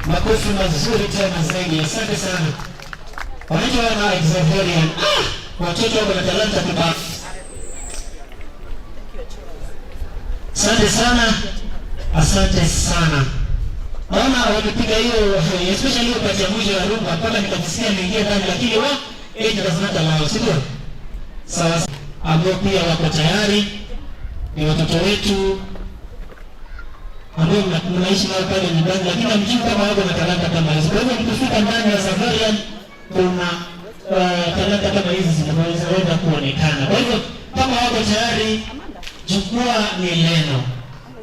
Makofi mazuri tena zaidi. Asante sana. Wanaitwa wana Xaverian. Watoto wako na talanta kubwa. Asante sana. Asante sana. Naona wamepiga hiyo especially hiyo kati ya mwisho ya rumba mpaka nikasikia niingie ndani, lakini wa lazima talao, sio? Sawa. Ambao pia wako tayari ni watoto wetu ambao mnaishi nao pale nyumbani, lakini hamjui kama wako na talanta kama hizo. Kwa hivyo mkifika ndani ya Xaverian kuna talanta kama hizi zinaweza kuonekana. Kwa hivyo kama wako tayari, jukwaa ni leno.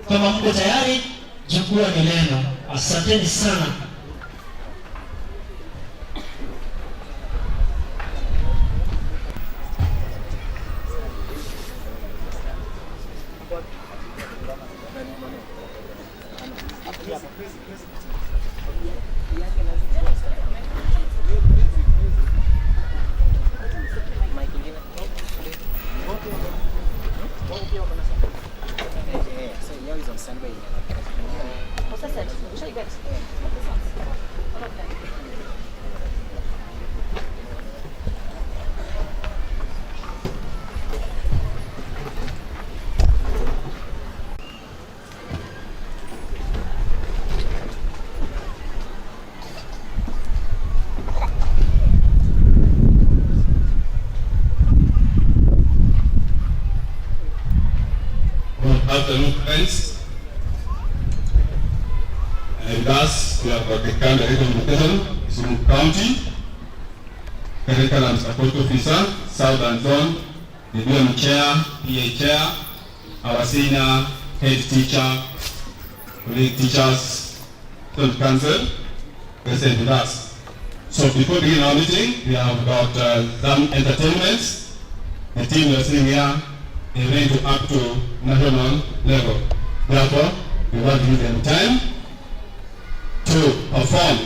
Kama mko tayari, jukwaa ni leno. Asanteni sana. Afternoon, friends. And thus, we have got the candidate of location, KISUMU County, Curriculum Support Officer, Southern Zone, the BM Chair, PA Chair, our senior head teacher, colleague teachers, Student Council, present with us. So before beginning our meeting, we have got some entertainments. The team is sitting here event up to national level. Therefore, we want to give them time to perform.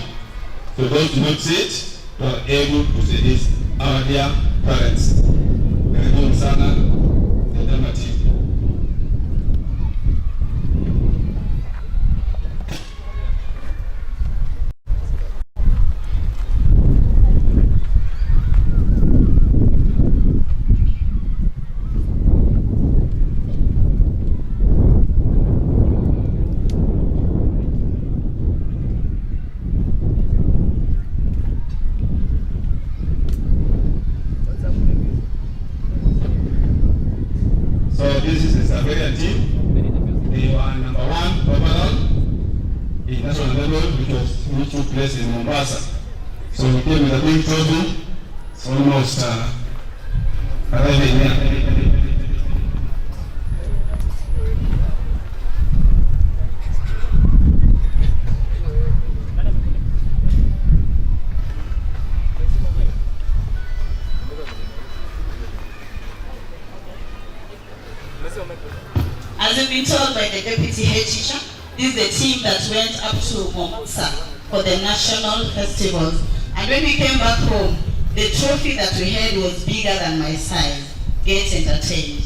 So those who not sit, who are able to say this, our dear parents. Karibuni sana, Mtakatifu. This is the Xaverian team. They were number 1 overall in national level, which took place in Mombasa. So we came with a big trophy. It's almost arriving here. As we've been told by the deputy head teacher, this is the team that went up to Mombasa for the national festivals. And when we came back home, the trophy that we had was bigger than my size. Get entertained.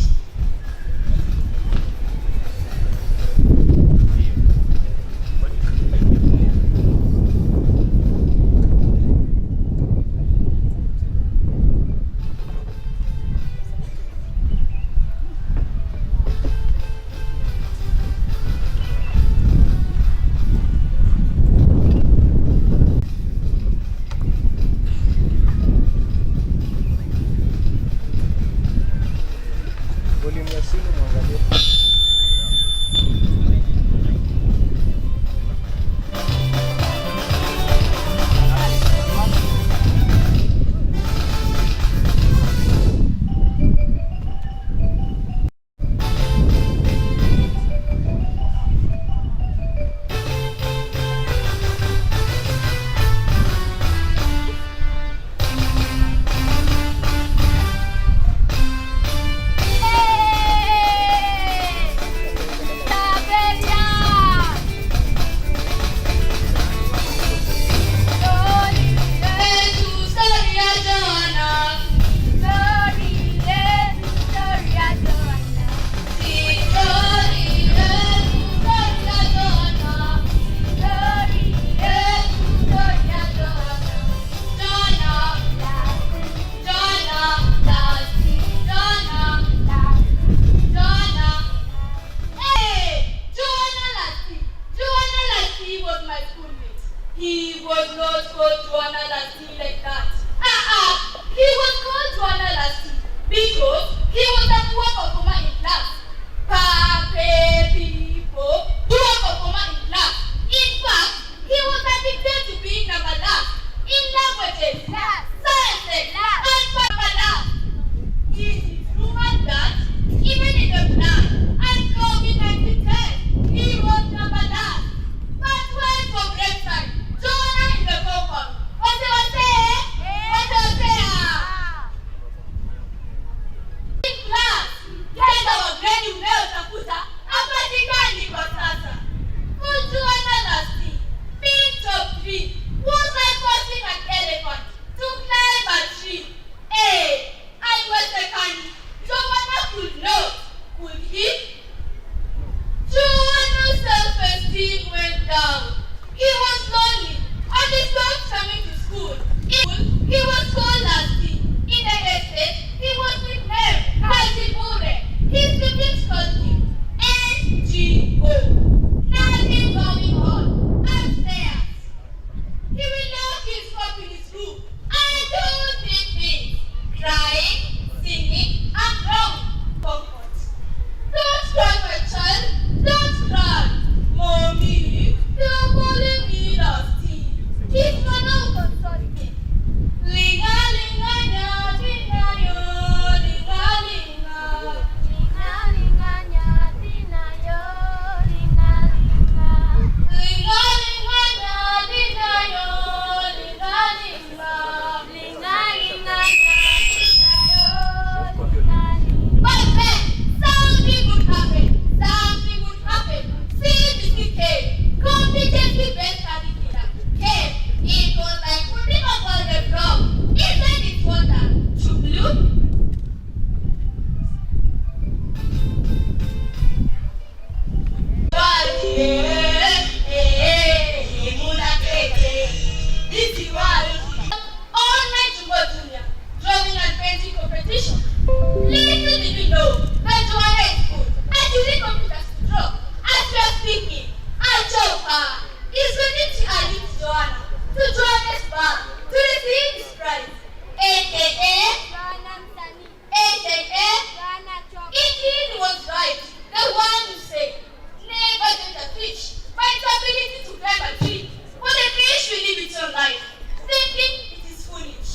competition. Little did we know that Joanna is good at using computers to draw. As we are speaking, our job is waiting to admit Joanna to Joanna's bar to receive this prize. AKA Indeed was right. The one who said, never judge a fish by its ability to climb a tree. For the fish will live its own life, thinking it is foolish.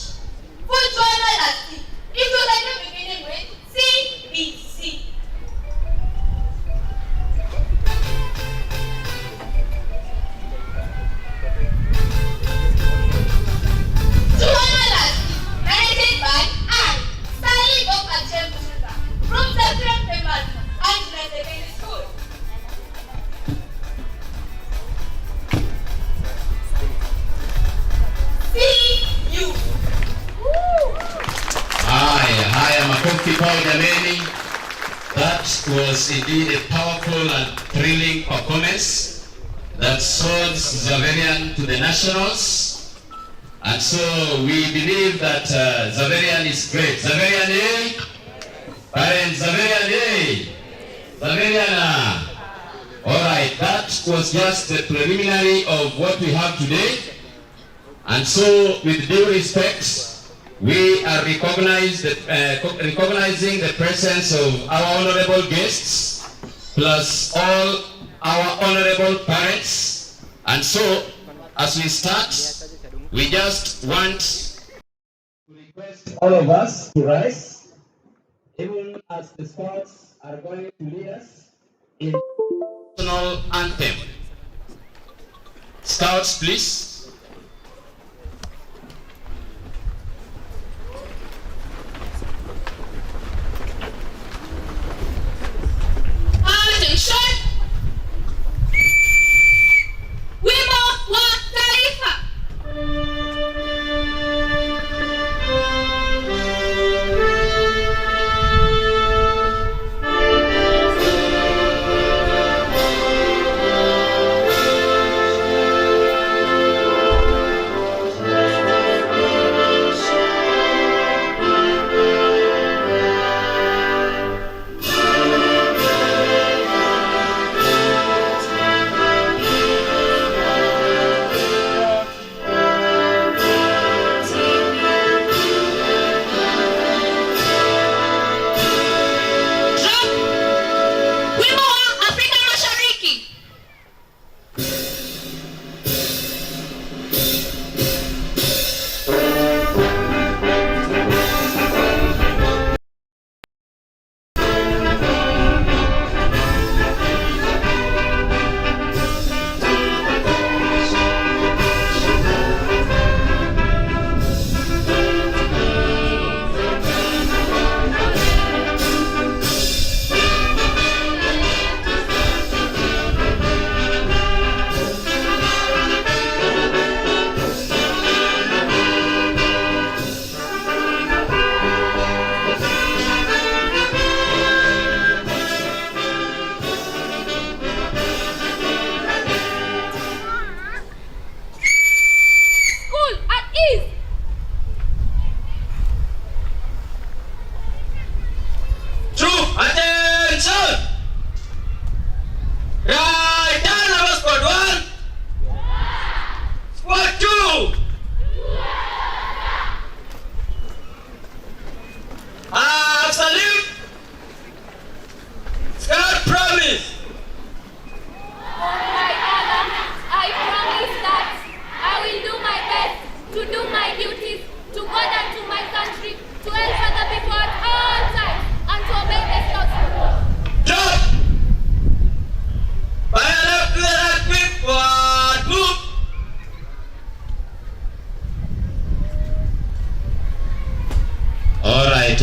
For Joanna last week, it was like the beginning with CBC. Joanna last week, narrated by I, Sally Dr. James from Xaverian Primary and Secondary School. See you. Haya, makofi kwao jameni. That was indeed a powerful and thrilling performance that sold Xaverian to the nationals. And so we believe that Xaverian is great. Xaverian, eh? Parents, Xaverian, eh? Xaverian, Alright, that was just the preliminary of what we have today. And so, with due respect, we are recognizing the presence of our honorable guests, plus all our honorable parents. And so, as we start, we just want to request all of us to rise, even as the scouts are going to lead us in the national anthem. Scouts, please. Attention! Wimbo wa taifa.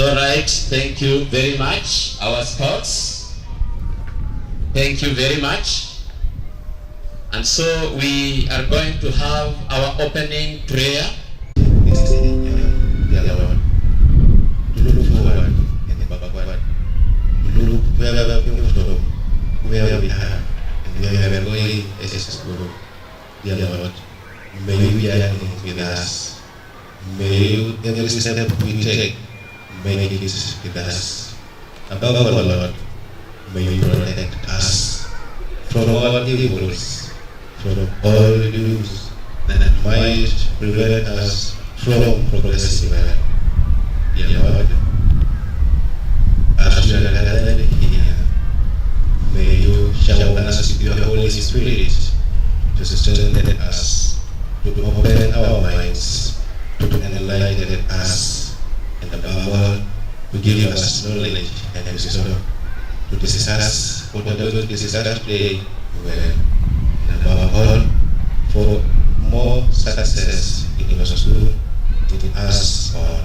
All right. Thank you very much, our scouts. Thank you very much. And so we are going to have our opening prayer. Where we are and where we are going as a school, dear Lord, may you be with us. May you, every step we take, make it with us. Above all, Lord, may you protect us from all evils, from all evils that might prevent us from progressing well. Dear Lord, as we are gathered here, may you shower us with your Holy Spirit to strengthen us, to open our minds, to enlighten us, and above all, to give us knowledge and wisdom to discuss whatever we discuss today well, and above all, for more success in your school, in us all.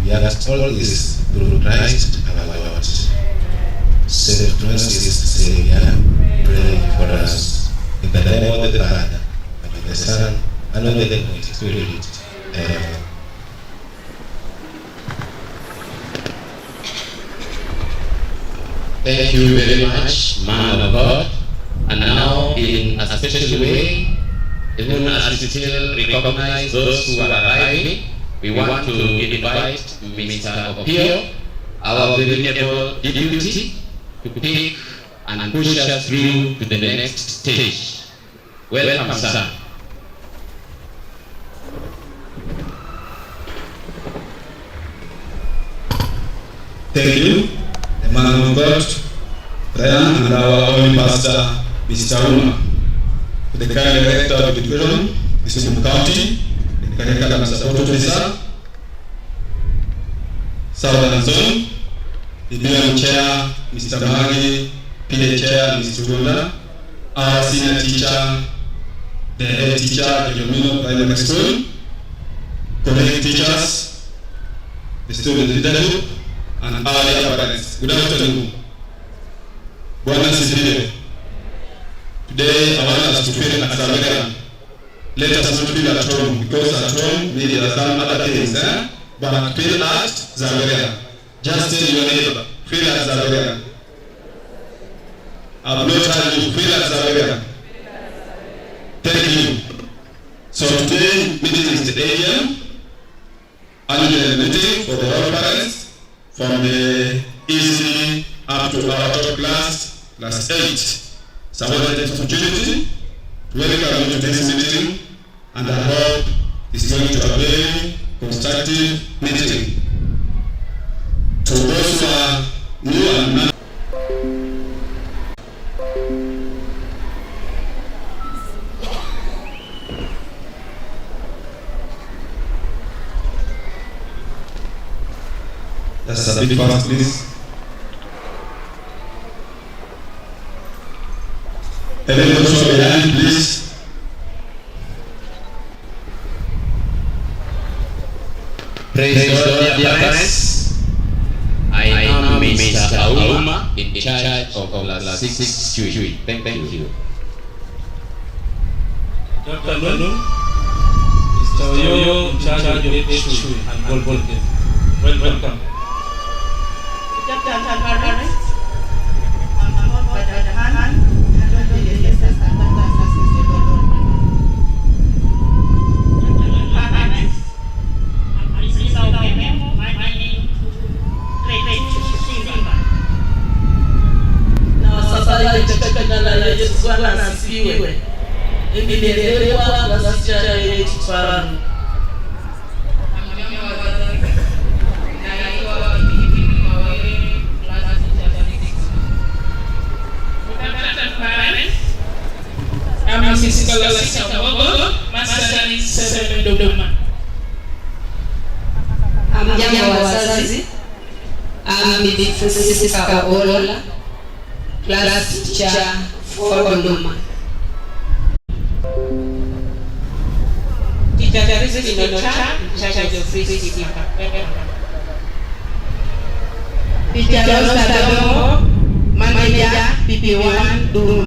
We ask all this through Christ our Lord. Saint Francis Xavier, pray for us. In the name of the Father, and of the Son, and of the Holy Spirit. Amen. Thank you very much, man of God. And now, in a special way, even as we still recognize those who are arriving, we want to invite Mr. Opio, our very able deputy, to pick and push us through to the next stage. Welcome, sir. Thank you, the man of God, Brian, and our own pastor, Mr. Uma, the current director of education, KISUMU County, the curriculum support officer, Southern Zone, the BM chair, Mr. Magi, PA chair, Mr. Gunda, our senior teacher, the head teacher at Yomino Primary School, colleague teachers, the student leadership, and our dear parents. Good afternoon. Bwana Sifiwe. Today I want us to feel at Xaverian. Let us not feel at home, because at home maybe there are some other things, but feel at Xaverian. Just tell your neighbor, feel at Xaverian. I've not heard you, feel at Xaverian. Thank you. So today meeting is the AM annual meeting for the whole parents, from the EC up to our top class, class 8. So I want to take this opportunity to welcome you to this meeting, and I hope it's going to be a very constructive meeting. To those who are new and not, that's a big fast, please. Everyone show behind, please. Praise God, dear parents. I am Mr. Auma, in charge of class 6 Chui. Thank you. Good afternoon. Mr. Oyo, in charge of Chui and Golden. Welcome. Bwana asifiwe. Nimelelewa klasi cha kifaru. I'm Mrs. Kalasi Kawago, Master in 7 Dodoma. Hamjambo wazazi. Bibi Francis Kaola, class teacher for Dodoma. Teacher Teresa Kinocha, charge of free city. Teacher Rosa Domo, manager PP1 do.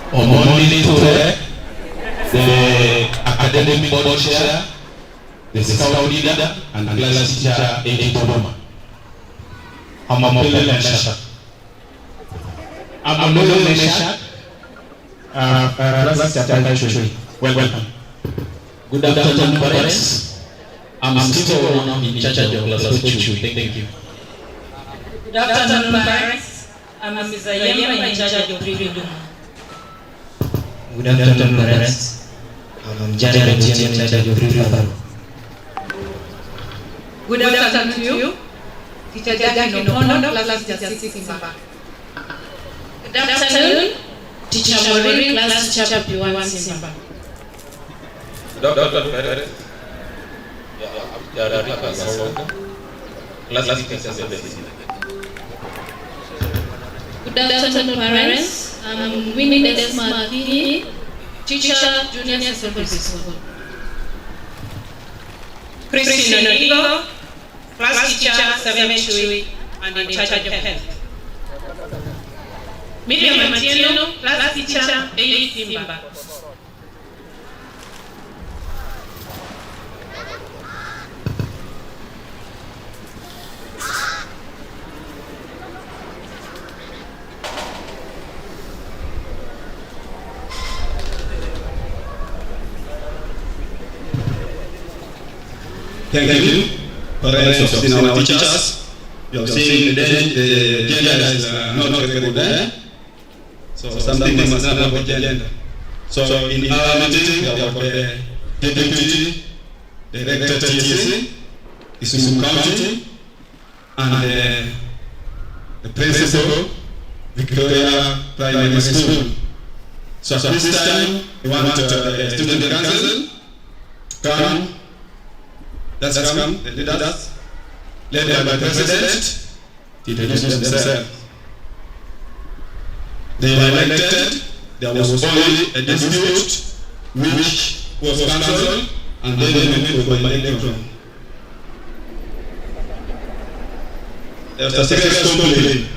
Omoni Tore, the academic board chair, the scout leader, and class teacher in Dodoma. Amapele Meshach. Amapele Meshach, class teacher Chui. Welcome. Good afternoon, parents. I'm still in charge of class 4. Thank you. Good afternoon, parents. I'm Mrs. Ayemba in charge of pre-Luma. Good afternoon, parents. I'm Xaverian in charge of pre-Luma. Good afternoon to you. Teacher Jackie Nopondo, class teacher 6 Simba. Good afternoon, Teacher Maureen, class teacher P1 Simba. Good afternoon, parents. Good afternoon, parents. I'm Winnie Desma, teacher, junior secondary school. Christine Onigo, class teacher, 7 and in charge of health. Miriam Matieno, class teacher, 8 Simba. Thank you, parents of our teachers. You have seen the gender is not very good there. So something must happen about gender. So in our meeting, we have the deputy director TSC, KISUMU County, and the principal, Victoria Primary School. So at this time, we want the student council come. Let's come, the leaders, led by the president, to introduce themselves. They were elected, there was only a dispute which was cancelled, and then they went for by election. There was a serious complaint,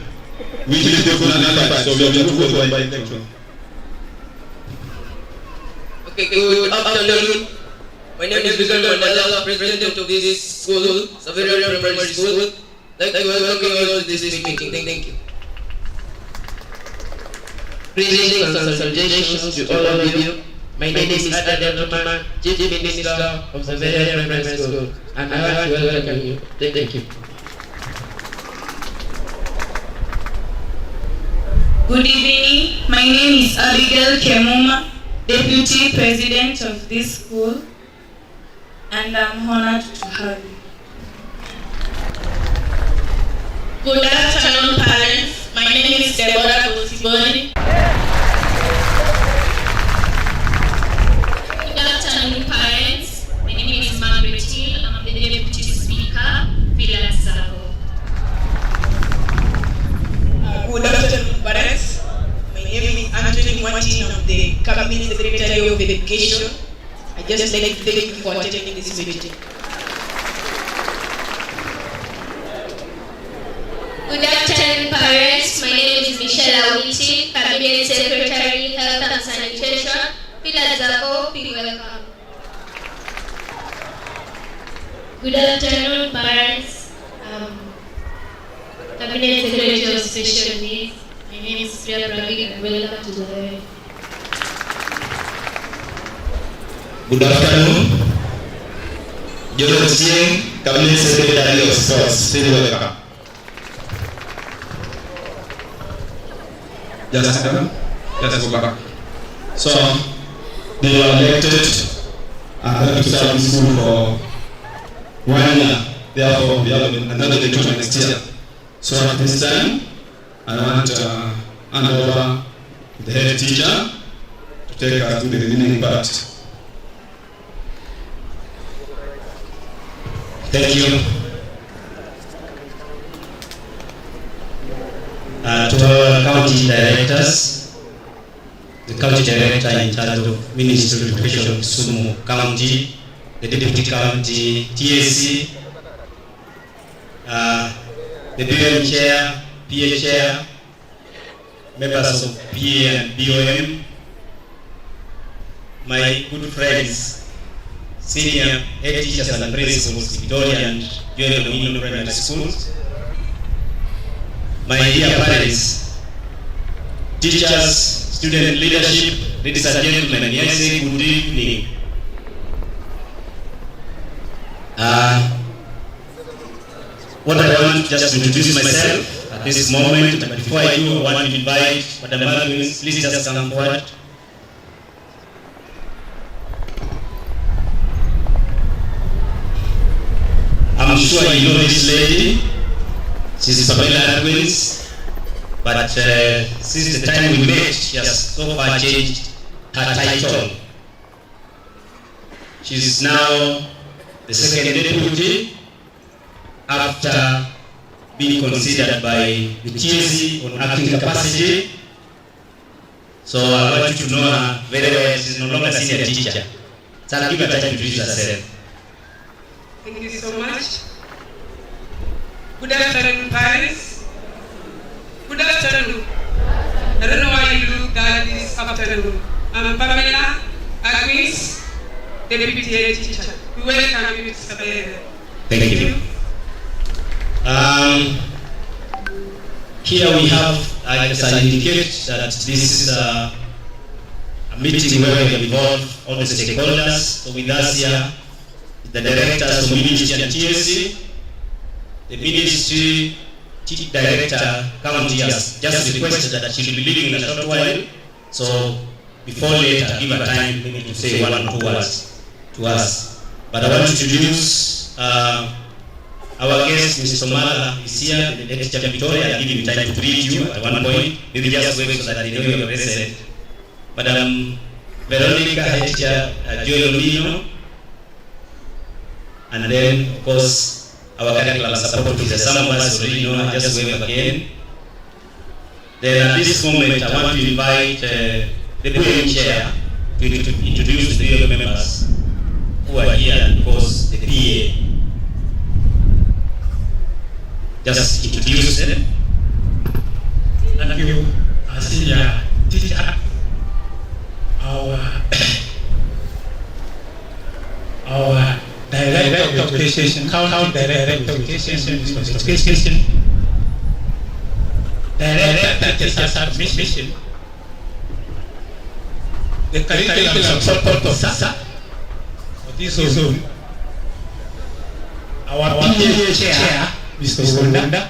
which they could not fight, so we have to go by election. Okay, good afternoon. My name is Vigal Mandala, president of this school, Xaverian Primary School. Thank you for welcoming us to this meeting. Thank you. Greetings and salutations to all of you. My name is Adam Gentleman, Chief Minister of Xaverian Primary School, and I want to welcome you. Thank you. Good evening. My name is Abigail Kemuma, Deputy President of this school, and I'm honored to have you. Good afternoon, parents. My name is Deborah Gosiboni. Good afternoon, parents. My name is Margaret Hill. I'm the Deputy Speaker, Villa Savo. Good afternoon, parents. My name is Anthony Martin. I'm the Cabinet Secretary of Education. I just like to thank you for attending this meeting. Good afternoon, parents. My name is Michelle Awiti, Cabinet Secretary, Health and Sanitation, Villa Savo. Be welcome. Good afternoon, parents. Cabinet Secretary of Special Needs. My name is Priya Pravi. Welcome to the Good afternoon. Joel Singh, Cabinet Secretary of Sports. Welcome. Just let's go back. So they were elected to serve the school for 1 year. Therefore, we have another election next year. So at this time, I want to hand over the head teacher to take us to the remaining part. Thank you. To our county directors, the county director in charge of Ministry of Education, KISUMU County, the deputy county TSC, the BOM chair, PA chair, members of PA and BOM, my good friends, senior head teachers and principals, Victoria and Joel Dominion Primary Schools, my dear parents, teachers, student leadership, ladies and gentlemen, yes, good evening. What I want just to introduce myself at this moment, but before I do, I want to invite Madam Magnus, please just come forward. I'm sure you know this lady. She's Pamela Adwins, but since the time we met, she has so far changed her title. She's now the second deputy after being considered by the TSC on acting capacity. So I want you to know her very well. She's no longer senior teacher. So I'll give her time to introduce herself. Thank you so much. Good afternoon, parents. Good afternoon. I don't know why you look at this afternoon. I'm Pamela Agnes, Deputy Head Teacher. We welcome you to Xaverian. Thank you. Here we have, as I indicate, that this is a meeting where we have involved all the stakeholders. So with us here, the directors of Ministry and TSC, the Ministry Director County has just requested that she will be leaving in a short while. So before later, give her time maybe to say one or two words to us. But I want to introduce our guest, Mr. Somala, is here, the Teacher Victoria. I'll give him time to read you at one point. Maybe just wait so that they know you're present. Madam Veronica, Teacher Joy Lomino. And then, of course, our curriculum support officer, some of us already know, I just wave again. Then at this moment, I want to invite the PA chair to introduce the PA members who are here because the PA. Just introduce them. Thank you, senior teacher. Our Director of Education, County Director of Education, Director Teachers Admission, the Curriculum Support Officer for this zone, our PA Chair, Mr. Wunda,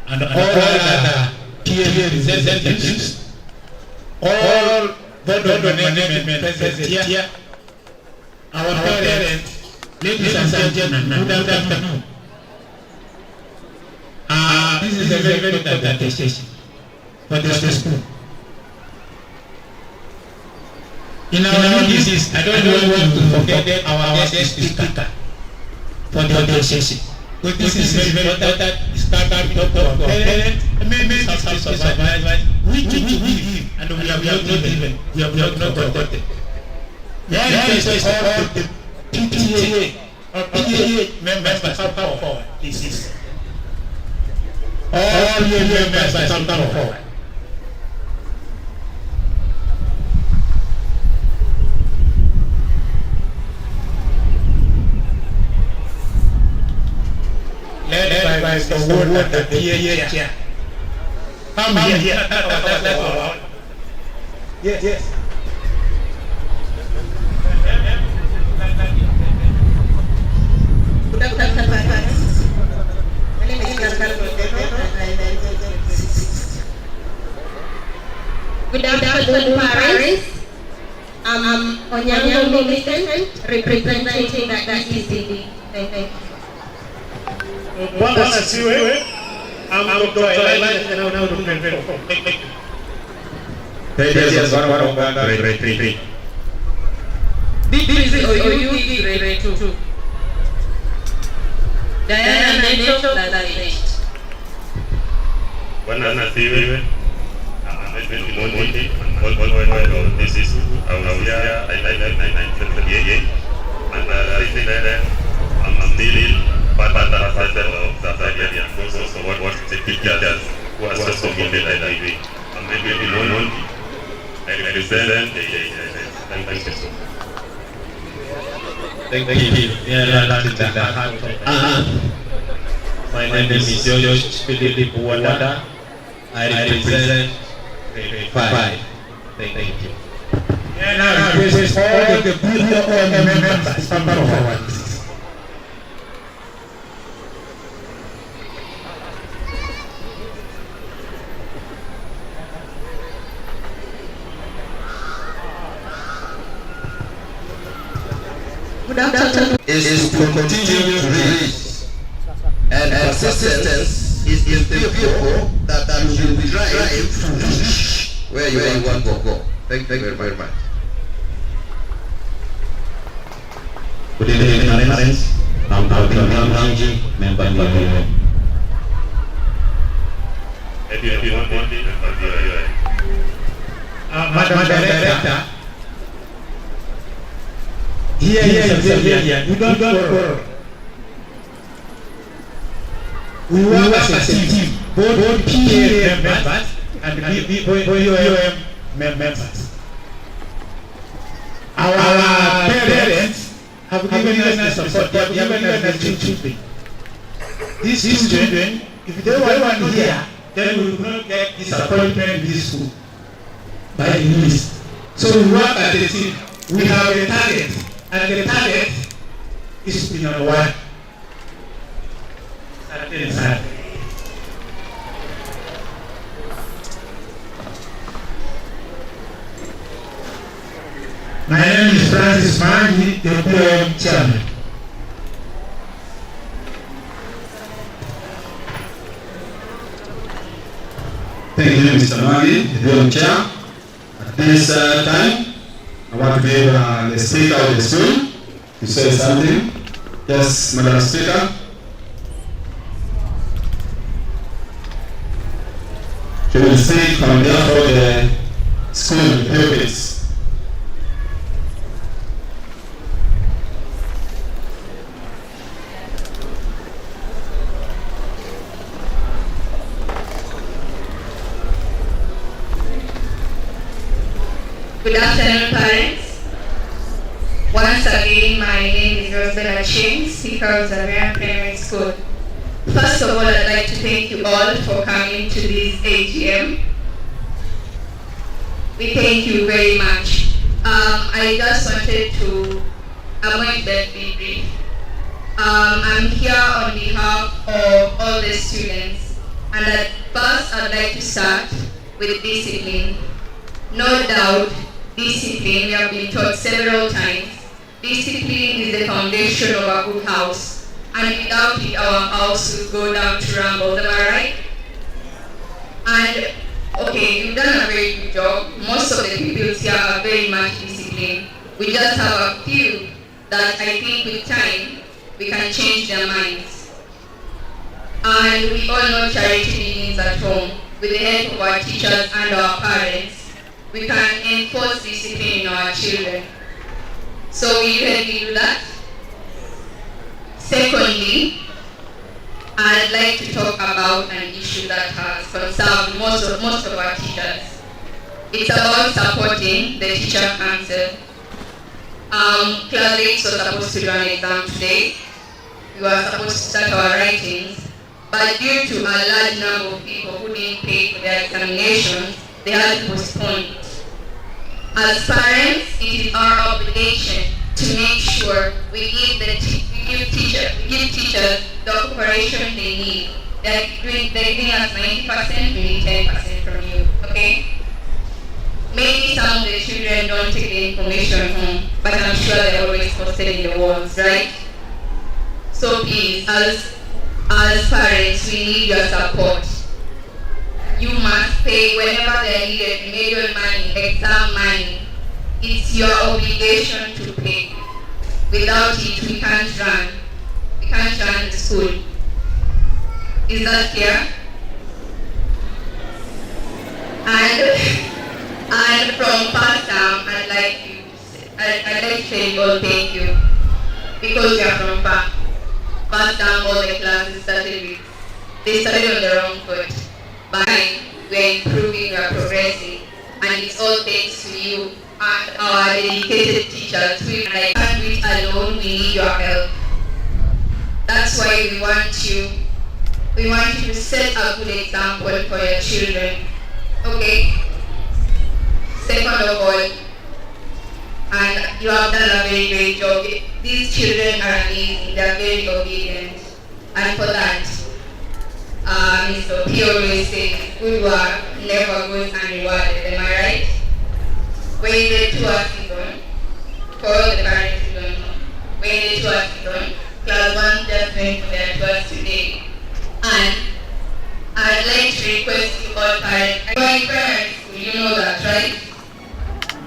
and all other PA representatives, all board of management present here, our parents, ladies and gentlemen, good afternoon. This is a very important attestation for the school. In our meetings, I don't want to forget our guest speaker for the session. But this is very important. It's coming up to our parents, maybe some supervisors, which we give, and we have not forgotten. Yes, all the PTA or PTA members come forward. This is all your members come forward. Led by the word of the PA chair. Come here. Yes. Good afternoon, parents. My name is Carlos Montero, and I am Good afternoon, parents. I'm Onyango Millicent, representing the ECD. Thank you. Bwana siwe, I'm Dr. Elijah and now to prevent. Thank you. This is OUD grade 2. Diana Neto, that's 8. Bwana siwe, this is our year, I 1938, and I'm still part of the Xaverian, also what the teachers who are also committed at IB. And maybe known, I represent thank you. Thank you. My name is George Philip Wada. I represent grade 5. Thank you. And I request all the POM members come forward. is to continue to read. And persistence is the vehicle that will drive to reach where you want to go. Thank you very much. Good evening, parents. I'm Ramji, member of the Madam Director, here is Xaverian. We don't quarrel. We work as a team, both PA members and BOM members. Our parents have given us support, they have given us the children. These children, if they weren't here, then we would not get disappointment in this school by the news. So we work as a team. We have a target, and the target is to be number one. My name is Francis Mangi, the BOM chairman. Thank you, Mr. Mangi, the BOM chair. At this time, I want to give the speaker of the school to say something. Yes, Madam Speaker. She will speak on behalf of the school pupils. Good afternoon, parents. Once again, my name is Rosabella Ching, speaker of Xaverian Primary School. First of all, I'd like to thank you all for coming to this AGM. We thank you very much. I just wanted to, I'm going to be brief. I'm here on behalf of all the students, and at first I'd like to start with discipline. No doubt, discipline, we have been taught several times, discipline is the foundation of a good house. And without it, our house will go down to rumble. Am I right? And okay, you've done a very good job. Most of the people here are very much disciplined. We just have a few that I think with time we can change their minds. And we all know charity begins at home. With the help of our teachers and our parents, we can enforce discipline in our children. So will you help me do that? Secondly, I'd like to talk about an issue that has concerned most of our teachers. It's about supporting the teacher council. Class 8 was supposed to do an exam today. We were supposed to start our writings, but due to a large number of people who didn't pay for their examinations, they had to postpone it. As parents, it is our obligation to make sure we give teachers the cooperation they need. They're giving us 90%, we need 10% from you, okay? Maybe some of the children don't take the information home, but I'm sure they're always posted in the walls, right? So please, as parents, we need your support. You must pay whenever they're needed, remedial money, exam money. It's your obligation to pay. Without it, we can't run. We can't run the school. Is that clear? And from past time, I'd like to say, well, thank you. Because you are from past time, all the classes started on the wrong foot. But we're improving, we're progressing, and it's all thanks to you and our dedicated teachers. I can't do it alone, we need your help. That's why we want you to set a good example for your children. Okay? Second of all, and you have done a very great job. These children are amazing, they are very obedient. And for that, Mr. P always says, good work never goes unrewarded, am I right? When the tour season, for all the parents who don't know, when the tour is done. Class 1 just went for their tours today. And I'd like to request you all parents, going primary school, you know that, right?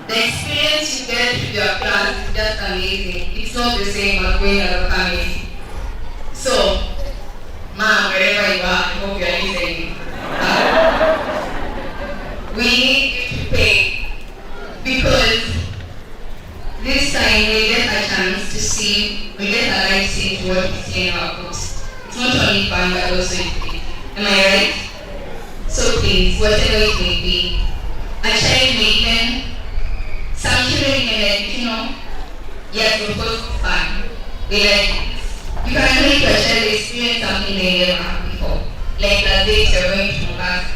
The experience you get with your class is just amazing. It's not the same as going as a family. So, Mom, wherever you are, I hope you're listening. We need you to pay because this time we get a chance to see, we get a light see to what we see in our books. It's not only fun but also important. Am I right? So please, whatever it may be, a child may even, some children may yes, of course it's fun. We like it. You can make your child experience something they never had before. Like that day you're going to Mombasa.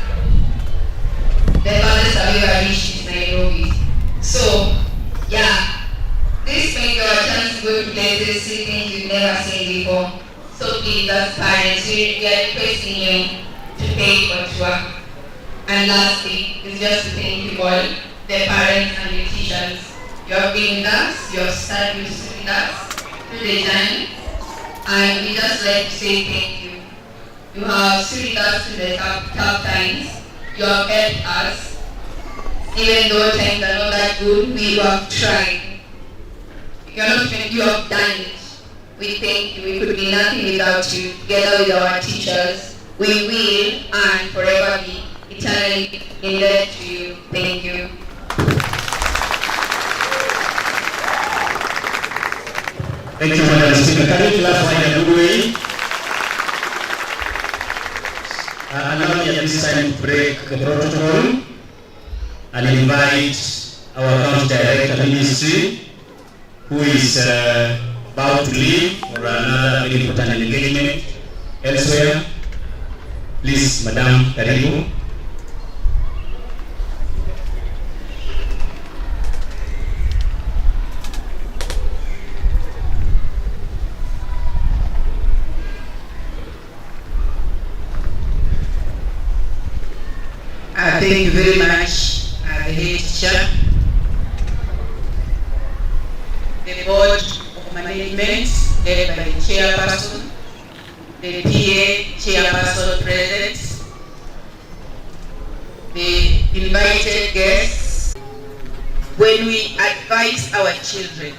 The fathers have ever reached Nairobi. So, yeah, this may be a chance to go to places, see things you've never seen before. So please, as parents, we are requesting you to pay for tour. And lastly, is just to thank you all, the parents and the teachers. You have been with us, you have studied with us through the journey. And we just like to say thank you. You have stood with us through the tough times. You have helped us. Even though times are not that good, we have tried. You have done it. We thank you. We could be nothing without you. Together with our teachers, we will and forever be eternally indebted to you. Thank you. Thank you, Madam Speaker. Can you clap for the good way? Allow me at this time to break the protocol and invite our county director ministry, who is about to leave for another very important engagement elsewhere. Please, Madam, karibu. Thank you very much, the head teacher, the board of management led by the chairperson, the PA chairperson present, the invited guests. When we advise our children,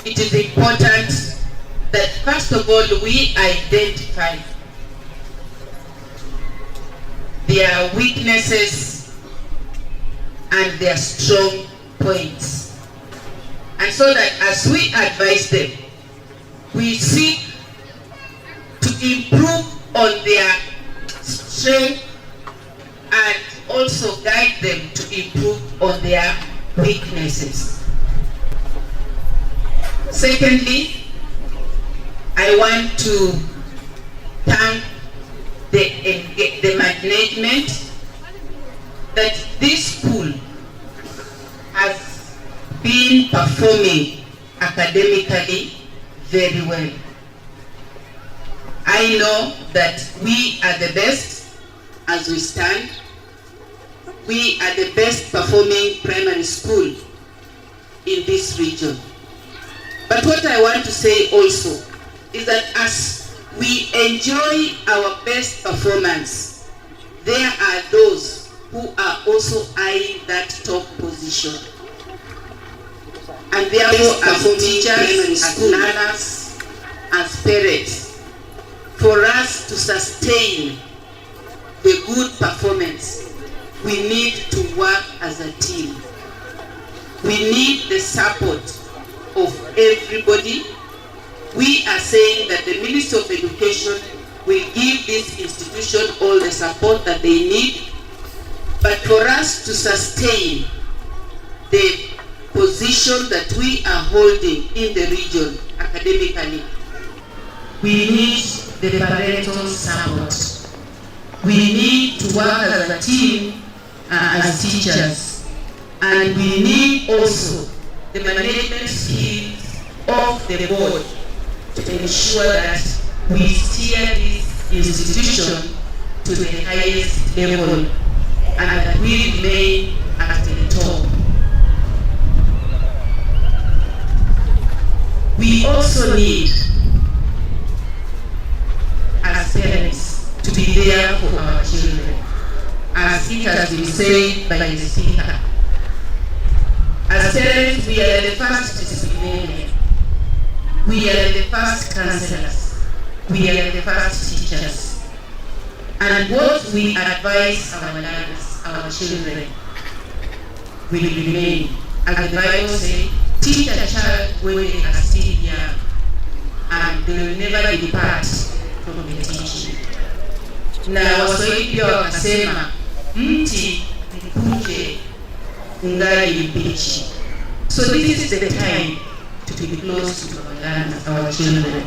it is important that first of all we identify their weaknesses and their strong points. And so that as we advise them, we seek to improve on their strength and also guide them to improve on their weaknesses. Secondly, I want to thank the management that this school has been performing academically very well. I know that we are the best as we stand. We are the best performing primary school in this region. But what I want to say also is that as we enjoy our best performance, there are those who are also eyeing that top position. And therefore, as teachers, as learners, as parents, for us to sustain the good performance, we need to work as a team. We need the support of everybody. We are saying that the Ministry of Education will give this institution all the support that they need, but for us to sustain the position that we are holding in the region academically, we need the parental support. We need to work as a team, as teachers, and we need also the management skills of the board to ensure that we steer this institution to the highest level and that we remain at the top. We we also need, as parents, to be there for our children, as it has been said by the speaker. As parents, we are the first disciplinarian. We are the first counselors. We are the first teachers. And what we advise our learners, our children, will remain. As the Bible says, teach a child when they are still young, and they will never depart from the teaching. Na Waswahili pia wakasema, mti mkunje ungali mbichi. So this is the time to be close to our learners, our children.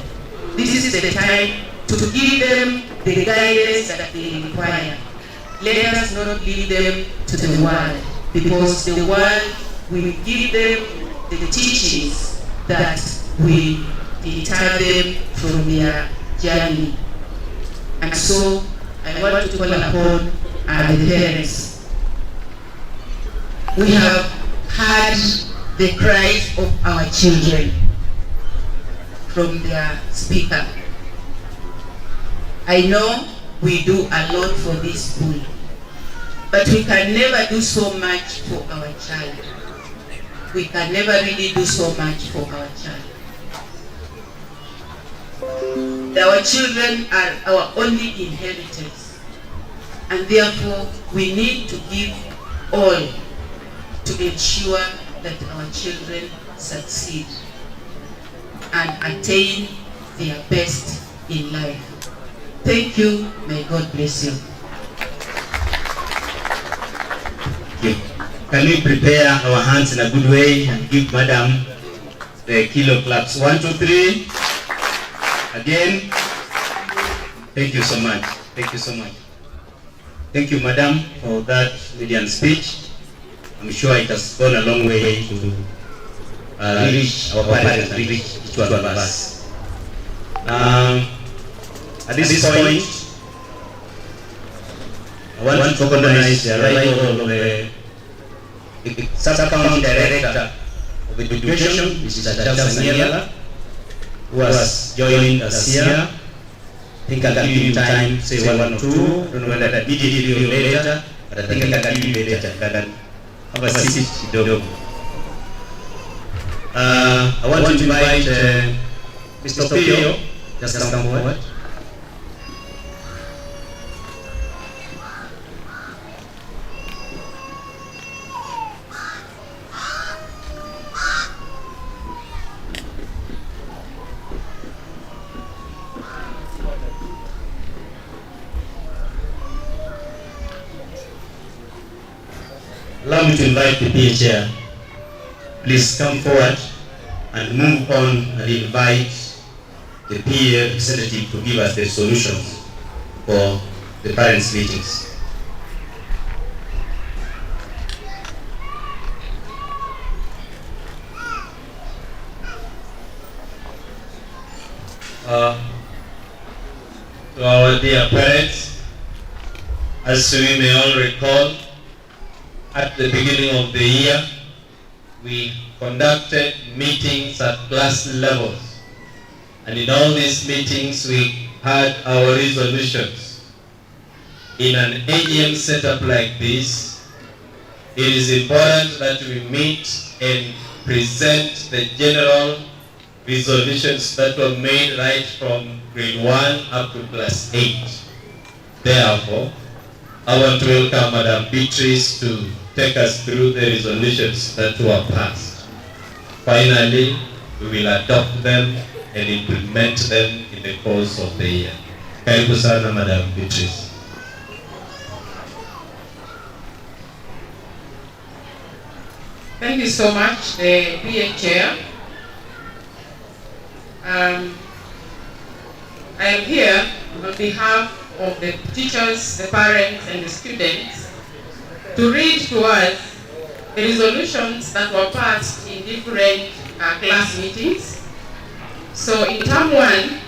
This is the time to give them the guidance that they require. Let us not lead them to the world, because the world will give them the teachings that will deter them from their journey. And so I want to call upon the parents. We have heard the cries of our children from their speaker. I know we do a lot for this school, but we can never do so much for our child. We can never really do so much for our child. Our children are our only inheritance, and therefore we need to give all to ensure that our children succeed and attain their best in life. Thank you. May God bless you. Can we prepare our hands in a good way and give Madam the kilo claps? 1, 2, 3. Again. Thank you so much. Thank you so much. Thank you, Madam, for that median speech. I'm sure it has gone a long way to reach our parents and reach each one of us. At this point, I want to recognize the arrival of the Sub-County Director of Education, Mr. Charles Sanyela, who has joined us here. I think I'll give you time to say one or two. I don't know whether that immediately or later, but I think I can give you later. Have a seat, Dodo. I want to invite Mr. Pio, just come forward. Allow me to invite the PA chair. Please come forward and move on and invite the PA representative to give us the solutions for the parents' meetings. To our dear parents, as we may all recall, at the beginning of the year, we conducted meetings at class levels. And in all these meetings, we had our resolutions. In an AGM setup like this, it is important that we meet and present the general resolutions that were made right from grade 1 up to class 8. Therefore, I want to welcome Madam Beatrice to take us through the resolutions that were passed. Finally, we will adopt them and implement them in the course of the year. Karibu sana, Madam Beatrice. Thank you so much, the PA Chair. I am here on behalf of the teachers, the parents, and the students to read to us the resolutions that were passed in different class meetings. So in term 1,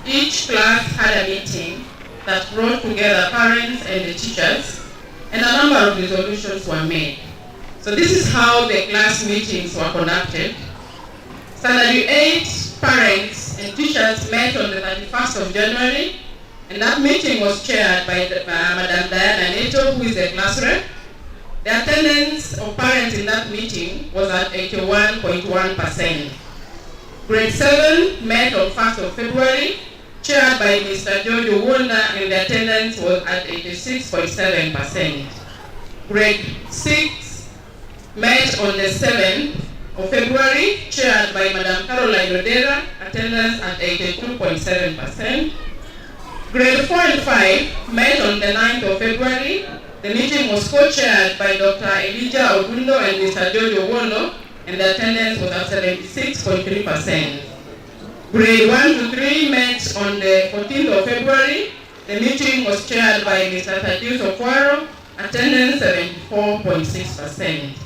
each class had a meeting that brought together parents and the teachers, and a number of resolutions were made. So this is how the class meetings were conducted. Standard 8 parents, and teachers met on the 31st of January, and that meeting was chaired by Madam Diana Neto, who is the class rep. The attendance of parents in that meeting was at 81.1%. Grade 7 met on 1st of February, chaired by Mr. Jojo Wonda, and the attendance was at 86.7%. Grade 6 met on the 7th of February, chaired by Madam Caroline Odera, attendance at 82.7%. Grade 4 and 5 met on the 9th of February. The meeting was co-chaired by Dr. Elijah Ogundo and Mr. Jojo Wondo, and the attendance was at 76.3%. Grade 1 to 3 met on the 14th of February. The meeting was chaired by Mr. Thaddeus Okwaro, attendance 74.6%.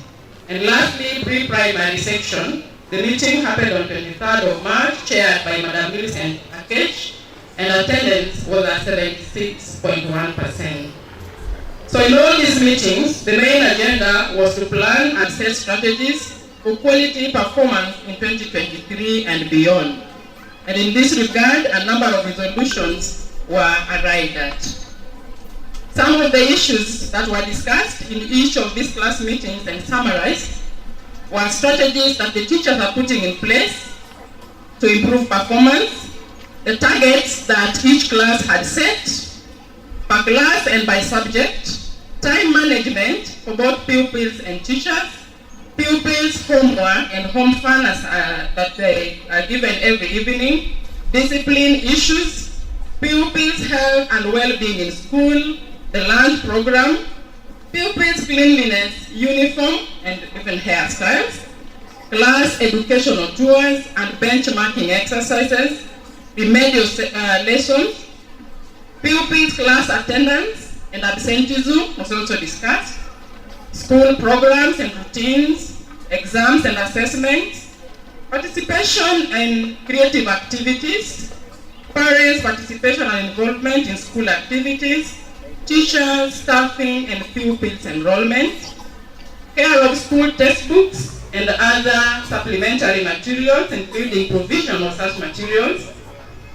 And lastly, pre-primary section, the meeting happened on 23rd of March, chaired by Madam Millicent Akech, and attendance was at 76.1%. So in all these meetings, the main agenda was to plan and set strategies for quality performance in 2023 and beyond. And in this regard, a number of resolutions were arrived at. Some of the issues that were discussed in each of these class meetings and summarized were strategies that the teachers are putting in place to improve performance, the targets that each class had set, per class and by subject, time management for both pupils and teachers, pupils' homework and home fun that they are given every evening, discipline issues, pupils' health and well-being in school, the lunch program, pupils' cleanliness, uniform, and even hairstyles, class educational tours and benchmarking exercises, remedial lessons, pupils' class attendance and absenteeism was also discussed, school programs and routines, exams and assessments, participation in creative activities, parents' participation and involvement in school activities, teachers, staffing, and pupils' enrollment, care of school textbooks and other supplementary materials, including provision of such materials,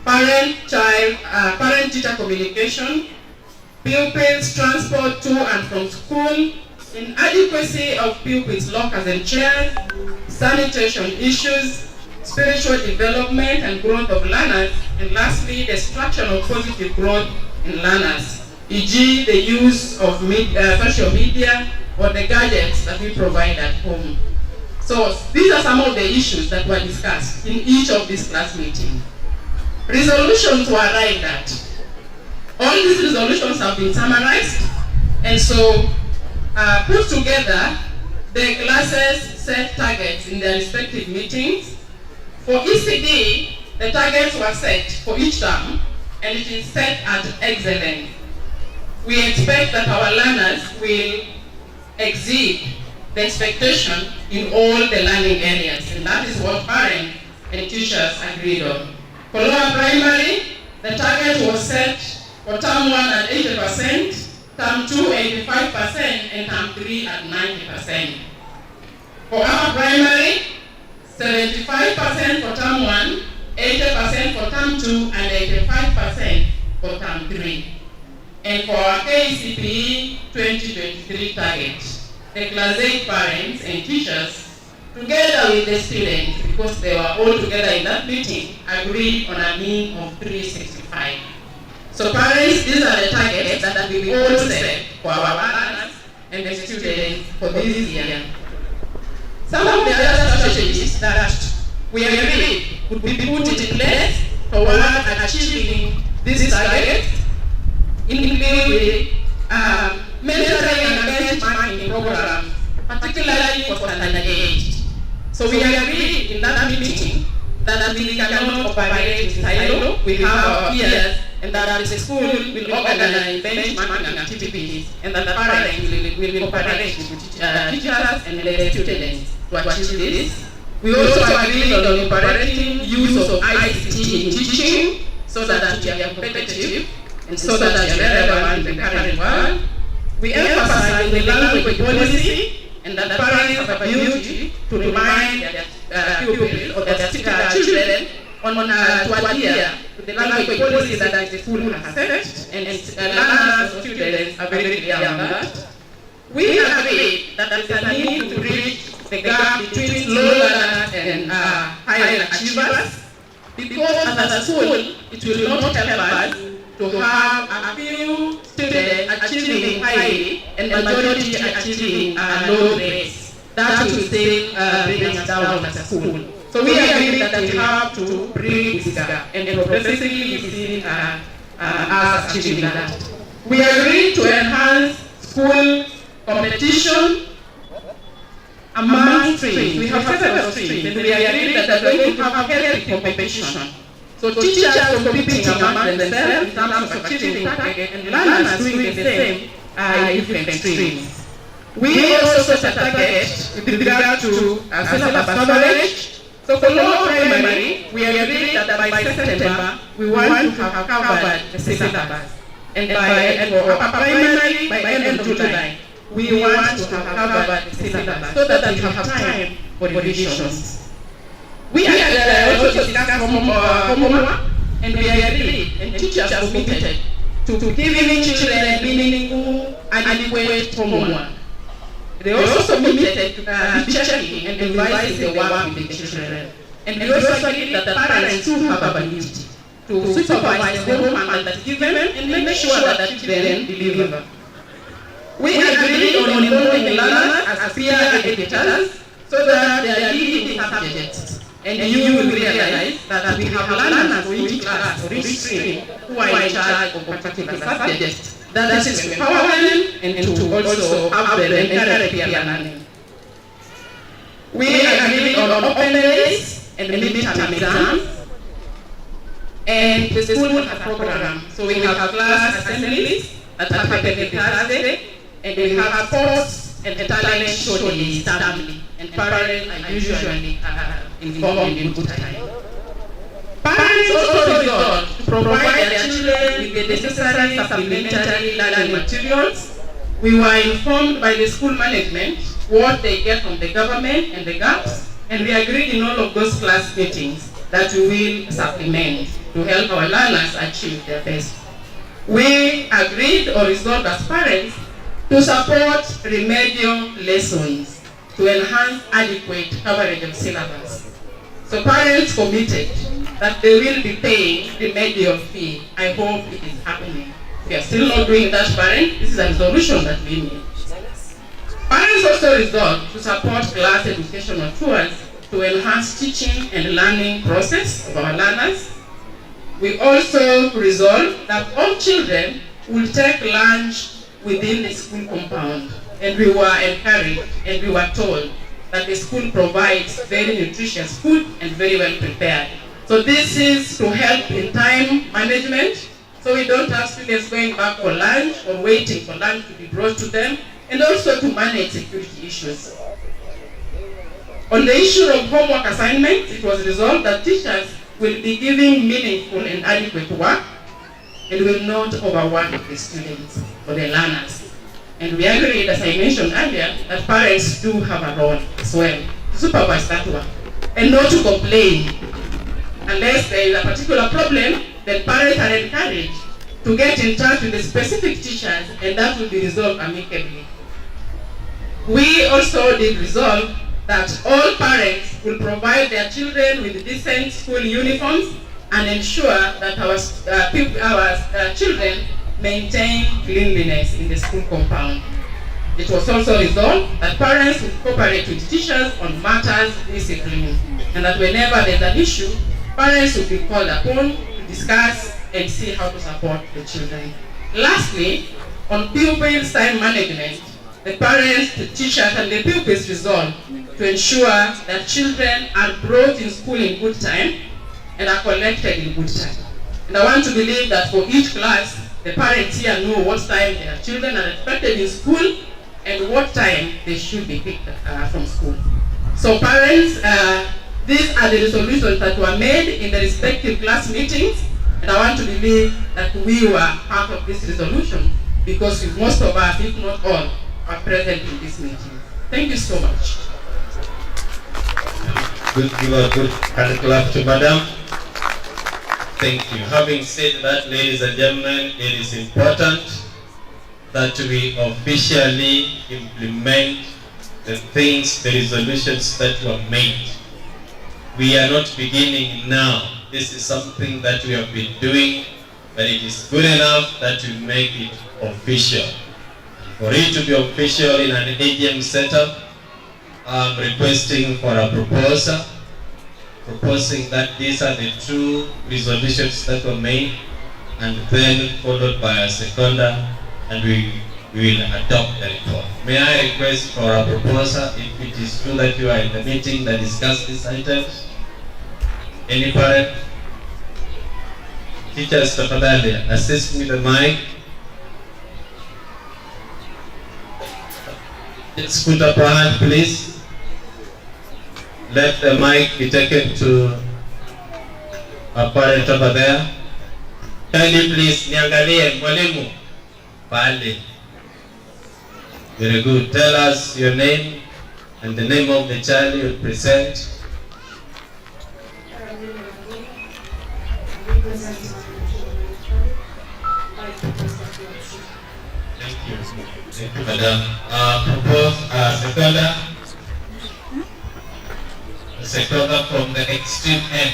parent-teacher communication, pupils' transport to and from school, inadequacy of pupils' lockers and chairs, sanitation issues, spiritual development and growth of learners, and lastly, the structure of positive growth in learners, e.g. the use of social media or the gadgets that we provide at home. So these are some of the issues that were discussed in each of these class meetings. Resolutions were arrived at. All these resolutions have been summarized, and so put together, the classes set targets in their respective meetings. For ECD, the targets were set for each term, and it is set at excellence. We expect that our learners will exceed the expectation in all the learning areas, and that is what parents and teachers agreed on. For lower primary, the target was set for term 1 at 80%, term 2 85%, and term 3 at 90%. For upper primary, 75% for term 1, 80% for term 2, and 85% for term 3. And for our KCPE 2023 target, the class 8 parents and teachers, together with the students, because they were all together in that meeting, agreed on a mean of 365. So parents, these are the targets that we all set for our learners and the students for this year. Some of the other strategies that we agreed would be put in place toward achieving these targets include mentoring and benchmarking programs, particularly for standard 8. So we agreed in that meeting that we cannot operate in silo. We have our peers, and that the school will organize benchmarking activities, and that the parents will cooperate with teachers and the students to achieve this. We also agreed on incorporating use of ICT in teaching so that we are competitive and so that we are relevant in the current world. We emphasize the language policy and that parents have a duty to remind their pupils or their children to adhere to the language policy that the school has set, and learners or students are very clear on that. We agree that there is a need to bridge the gap between low learners and higher achievers, because as a school, it will not help us to have a few students achieving highly and majority achieving low grades. That will still bring us down as a school. So we agree that we have to bridge this gap, and progressively we see us achieving that. We agree to enhance school competition among streams. We have several streams, and we agree that they're going to have healthy competition. So teachers competing among themselves in terms of achieving target, and learners doing the same in different streams. We also set a target with regard to syllabus coverage. So for lower primary, we agreed that by September, we want to have covered the syllabus. And for upper primary, by end of July, we want to have covered the syllabus so that we have time for revisions. We also discussed homework, and we agreed, and teachers committed to giving children meaningful, adequate homework. They also committed to be checking and revising the work with the children. And we also agreed that the parents too have a duty to supervise the homework that's given and make sure that the children deliver. We agreed on involving learners as peer educators so that they are leading subjects. And you will realize that we have learners for each class or each stream who are in charge of a particular subject. That is to empower them and to also have them encourage peer learning. We agreed on open days and midterm exams. And the school has a program. So we have class assemblies that happen every Thursday, and we have sports and talent show days Saturday. And parents are usually informed in good time. Parents also resolve to provide their children with the necessary supplementary learning materials. We were informed by the school management what they get from the government and the gaps, and we agreed in all of those class meetings that we will supplement to help our learners achieve their best. We agreed or resolved as parents to support remedial lessons to enhance adequate coverage of syllabus. So parents committed that they will be paying remedial fee. I hope it is happening. If you are still not doing that, parents, this is a resolution that we need. Parents also resolved to support class educational tours to enhance teaching and learning process of our learners. We also resolved that all children will take lunch within the school compound, and we were encouraged and we were told that the school provides very nutritious food and very well prepared. So this is to help in time management, so we don't have students going back for lunch or waiting for lunch to be brought to them, and also to manage security issues. On the issue of homework assignments, it was resolved that teachers will be giving meaningful and adequate work and will not overwork the students or the learners. And we agreed, as I mentioned earlier, that parents do have a role as well to supervise that work and not to complain. Unless there is a particular problem, then parents are encouraged to get in touch with the specific teachers, and that will be resolved amicably. We also did resolve that all parents will provide their children with decent school uniforms and ensure that our children maintain cleanliness in the school compound. It was also resolved that parents will cooperate with teachers on matters discipline, and that whenever there's an issue, parents will be called upon to discuss and see how to support the children. Lastly, on pupils' time management, the parents, the teachers, and the pupils resolved to ensure that children are brought in school in good time and are collected in good time. And I want to believe that for each class, the parents here know what time their children are expected in school and what time they should be picked from school. So parents, these are the resolutions that were made in the respective class meetings, and I want to believe that we were part of this resolution because most of us, if not all, are present in this meeting. Thank you so much. Good, give a good hand clap to Madam. Thank you. Having said that, ladies and gentlemen, it is important that we officially implement the things, the resolutions that were made. We are not beginning now. This is something that we have been doing, but it is good enough that we make it official. For it to be official in an AGM setup, I'm requesting for a proposal, proposing that these are the two resolutions that were made, and then followed by a seconder, and we will adopt the report. May I request for a proposal, if it is true that you are in the meeting that discuss these items? Any parent? Teachers, tafadhali, assist me the mic. Let's put up a hand, please. Let the mic be taken to a parent over there. Kindly please, niangalie mwalimu pale. Very good. Tell us your name and the name of the child you present. Thank you. Thank you, madam. Propose a seconder from the extreme end.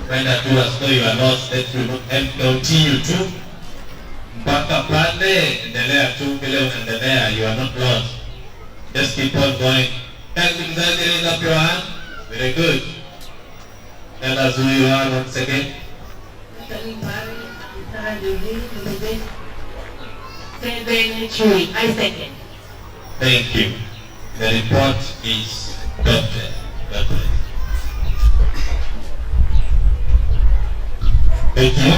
When I do as though you are lost, that you will continue to mpaka pale, endelea tu vile unaendelea, you are not lost. Just keep on going. Can you raise up your hand? Very good. Tell us who you are once again. I second. Thank you. The report is adopted. Thank you.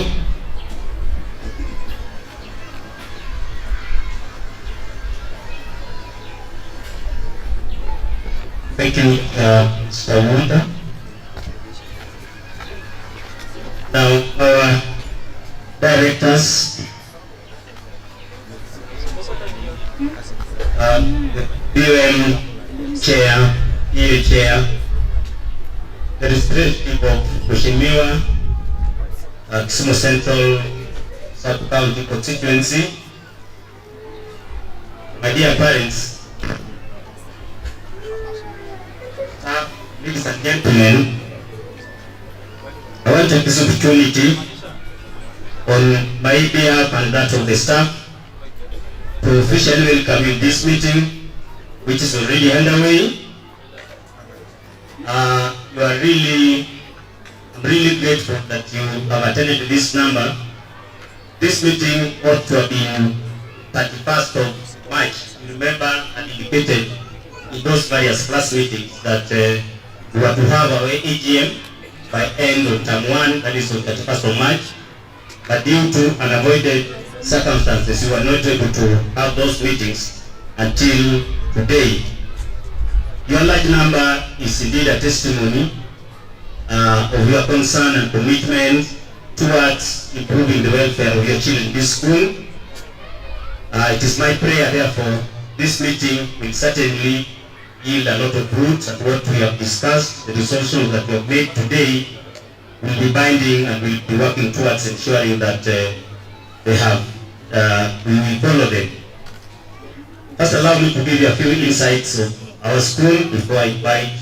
Thank you, Mr. Wunda. Now, our directors, the BOM chair, EA chair, the representative of Kushimiwa, Kisumu Central Sub-County Constituency, my dear parents, ladies and gentlemen, I want to take this opportunity on my behalf and that of the staff to officially welcome you this meeting, which is already underway. I'm really grateful that you have attended this number. This meeting ought to have been 31st of March. You remember and indicated in those various class meetings that we were to have our AGM by end of term 1, that is on 31st of March. But due to unavoided circumstances, we were not able to have those meetings until today. Your large number is indeed a testimony of your concern and commitment towards improving the welfare of your children in this school. It is my prayer, therefore, this meeting will certainly yield a lot of fruit, and what we have discussed, the resolutions that we have made today, will be binding and will be working towards ensuring that we will follow them. First, allow me to give you a few insights of our school before I invite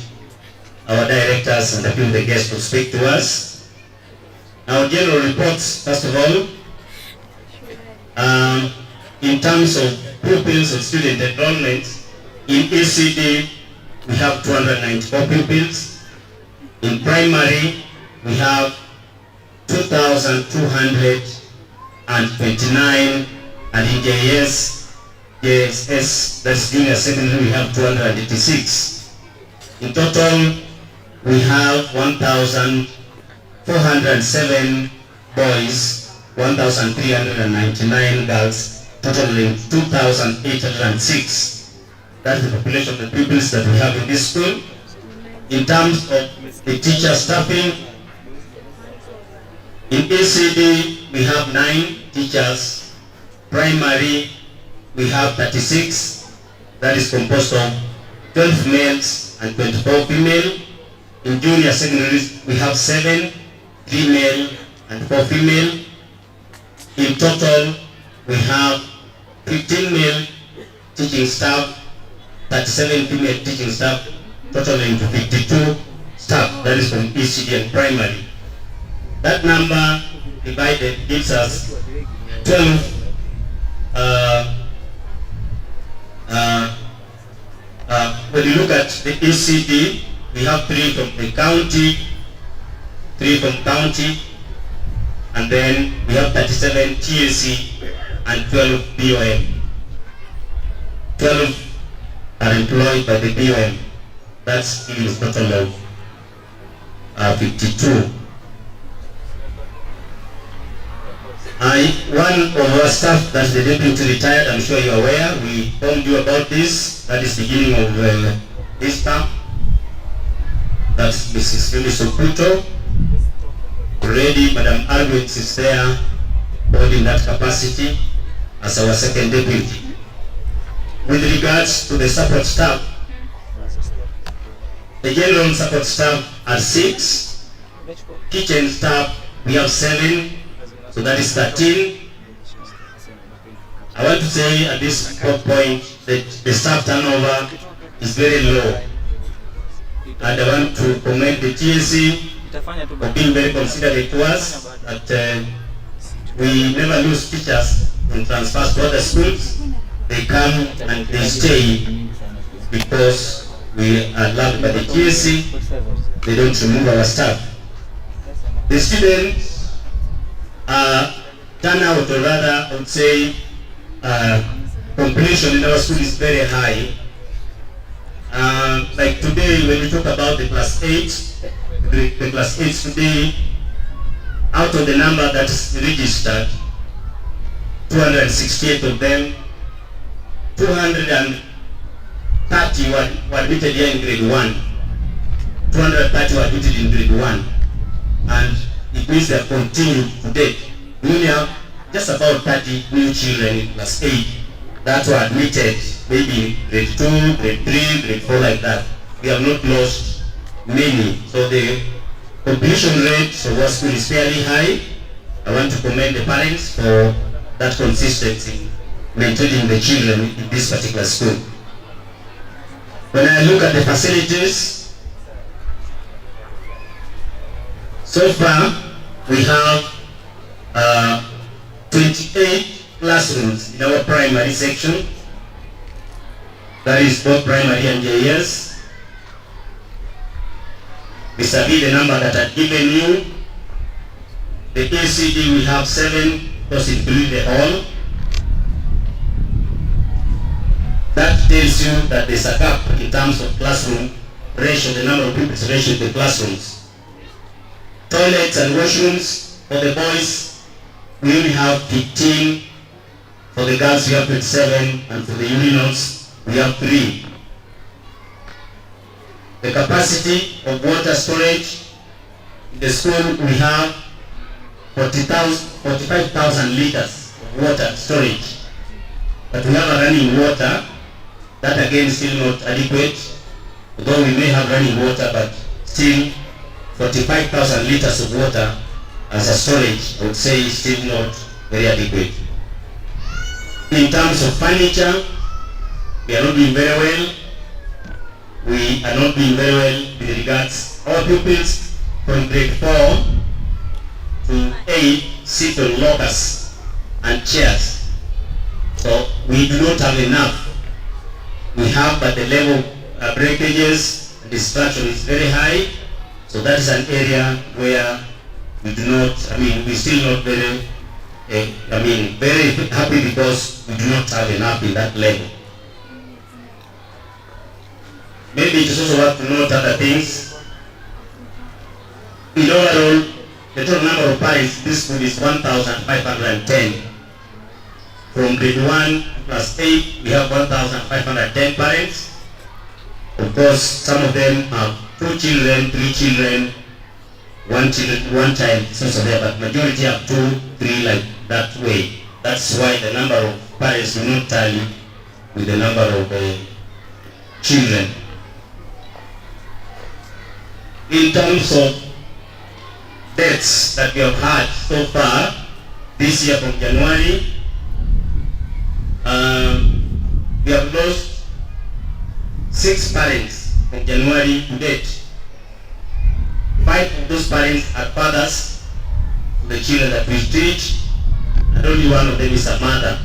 our directors and a few of the guests to speak to us. Our general reports, first of all, in terms of pupils of student enrollment, in ECD, we have 294 pupils. In primary, we have 2,229, and in JSS, that's junior secondary, we have 286. In total, we have 1,407 boys, 1,399 girls, totaling 2,806. That is the population of the pupils that we have in this school. In terms of the teacher staffing, in ECD we have 9 teachers. Primary we have 36. That is composed of 12 males and 24 female. In junior secondary we have 7 3 male and 4 female. In total, we have 15 male teaching staff, 37 female teaching staff, totaling to 52 staff, that is from ECD and primary. That number divided gives us 12 when you look at the ECD, we have 3 from the county, 3 from county, and then we have 37 TAC and 12 BOM. 12 are employed by the BOM. That's in a total of 52. One of our staff, that's the deputy retired, I'm sure you're aware, we informed you about this. That is the beginning of this term. That's Mrs. Phyllis Okuto. Already, Madam Arguins is there, holding that capacity as our second deputy. With regards to the support staff, the general support staff are 6. Kitchen staff, we have 7. So that is 13. I want to say at this point that the staff turnover is very low. And I want to commend the TSC for being very considerate to us that we never lose teachers in transfers to other schools. They come and they stay because we are loved by the TSC. They don't remove our staff. The students turnout, or rather I would say completion in our school is very high. Like today, when we talk about the class 8, the class 8 today, out of the number that is registered, 268 of them, 230 were admitted here in grade 1. 230 were admitted in grade 1. And it means they have continued to date. We only have just about 30 new children in class 8 that were admitted, maybe grade 2, grade 3, grade 4, like that. We have not lost many. So the completion rate of our school is fairly high. I want to commend the parents for that consistency, maintaining the children in this particular school. When I look at the facilities, so far we have 28 classrooms in our primary section. That is both primary and JS. Vis-a-vis the number that I've given you, the ACD we have 7, because it includes the hall. That tells you that there's a gap in terms of classroom ratio, the number of pupils ratio in the classrooms. Toilets and washrooms for the boys, we only have 15. For the girls, we have 27, and for the urinals, we have 3. The capacity of water storage in the school, we have 45,000 liters of water storage. But we have a running water, that again is still not adequate. Although we may have running water, but still 45,000 liters of water as a storage, I would say, is still not very adequate. In terms of furniture, we are not doing very well. We are not doing very well with regards our pupils from grade 4 to 8 sit on lockers and chairs. So we do not have enough. We have, but the level of breakages and distraction is very high. So that is an area where we do not, we're still not very, very happy because we do not have enough in that level. Maybe it is also worth to note other things. In overall, the total number of parents in this school is 1,510. From grade 1 plus 8, we have 1,510 parents. Of course, some of them have 2 children, 3 children, 1 child, it's also there, but majority have 2, 3, like that way. That's why the number of parents do not tally with the number of children. In terms of deaths that we have had so far this year from January. We have lost 6 parents from January to date. 5 of those parents are fathers to the children that we treat, and only one of them is a mother.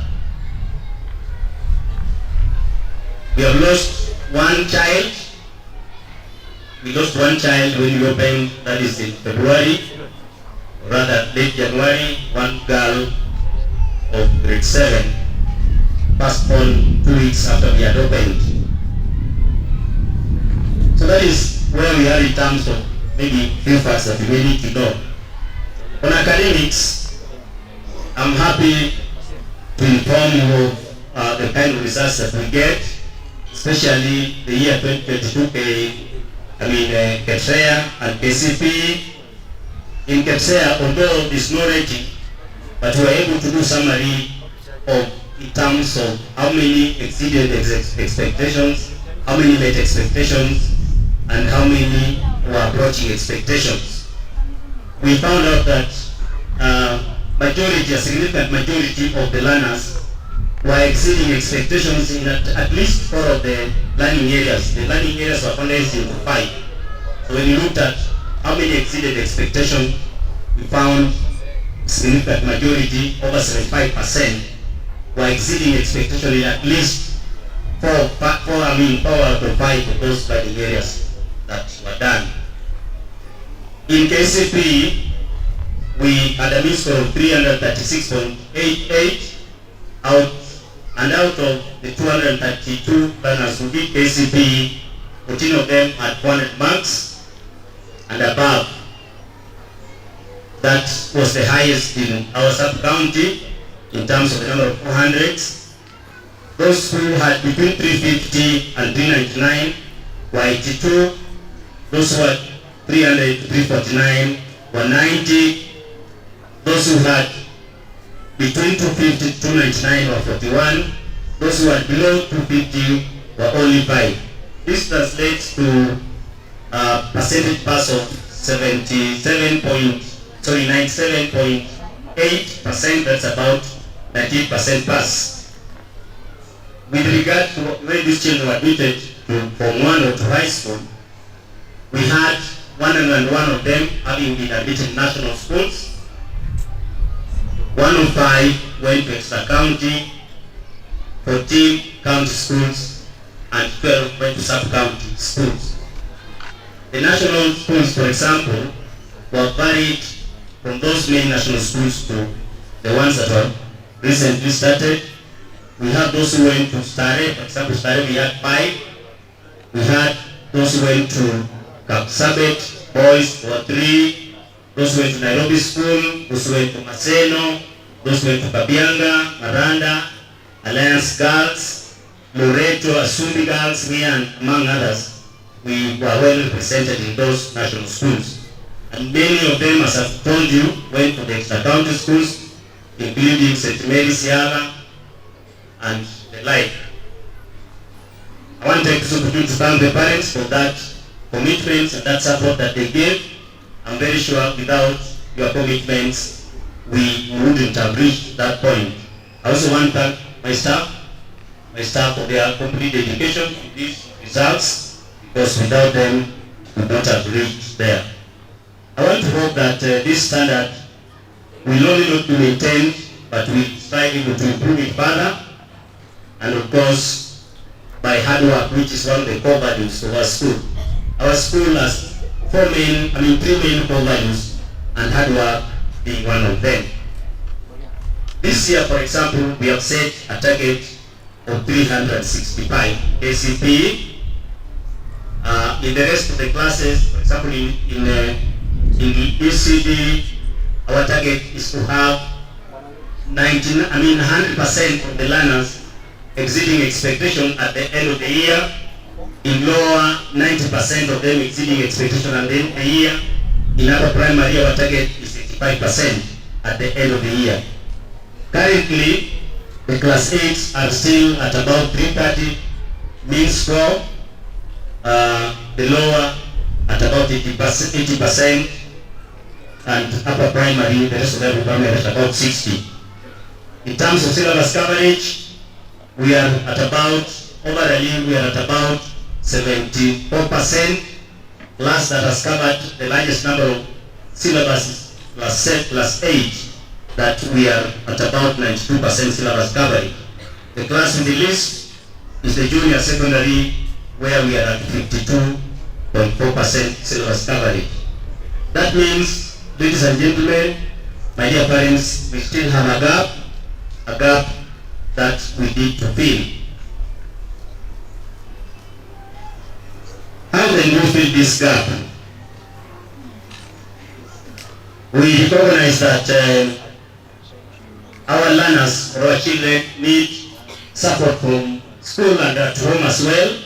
We have lost 1 child. We lost 1 child when we opened, that is in February, or rather late January. 1 girl of grade 7 passed on 2 weeks after we had opened. So that is where we are in terms of maybe few facts that we need to know. On academics, I'm happy to inform you of the kind of results that we get, especially the year 2022 KEPSEA and KCP. In KEPSEA, although there's no rating, but we were able to do summary of in terms of how many exceeded expectations, how many met expectations, and how many were approaching expectations. We found out that a significant majority of the learners were exceeding expectations in at least 4 of the learning areas. The learning areas were condensed into 5. So when you looked at how many exceeded expectations, we found significant majority, over 75%, were exceeding expectations in at least 4 out of 5 of those learning areas that were done. In KCP, we had a mean score of 336.88 out of the 232 learners who did KCP, 14 of them had 400 marks and above. That was the highest in our sub-county in terms of the number of 400s. Those who had between 350 and 399 were 82. Those who had 300 to 349 were 90. Those who had between 250 to 299 were 41. Those who had below 250 were only 5. This translates to a percentage pass of 97.8%. That's about 19% pass. With regard to when these children were admitted to Form 1 or to high school, we had 101 of them having been admitted in national schools. 105 went to extra county, 14 county schools, and 12 went to sub-county schools. The national schools, for example, were varied from those main national schools to the ones that were recently started. We have those who went to Stare. For example, Stare we had 5. We had those who went to Kapsabet, boys were 3. Those who went to Nairobi School, those who went to Maseno, those who went to Kabianga, Maranda, Alliance Girls, Loreto, Asumbi Girls, and among others. We were well represented in those national schools. And many of them, as I've told you, went to the extra-county schools, including St. Mary's Yala and the like. I want to take this opportunity to thank the parents for that commitment and that support that they gave. I'm very sure without your commitments, we wouldn't have reached that point. I also want to thank my staff for their complete dedication to these results, because without them, we would not have reached there. I want to hope that this standard will only not be maintained, but will strive to improve it further, and of course, by hard work, which is one of the core values of our school. Our school has 3 main core values, and hard work being one of them. This year, for example, we have set a target of 365 KCP. In the rest of the classes, for example, in the ECD, our target is to have 100% of the learners exceeding expectation at the end of the year. In lower, 90% of them exceeding expectation at the end of the year. In upper primary, our target is 85% at the end of the year. Currently, the class 8s are still at about 330 mean score. The lower at about 80%. and upper primary, the rest of them are at about 60. In terms of syllabus coverage, we are at about, overall, we are at about 74%, class that has covered the largest number of syllabus plus 8, that we are at about 92% syllabus coverage. The class in the list is the junior secondary, where we are at 52.4% syllabus coverage. That means, ladies and gentlemen, my dear parents, we still have a gap that we need to fill. How can we fill this gap? We recognize that our learners or our children need support from school and at home as well.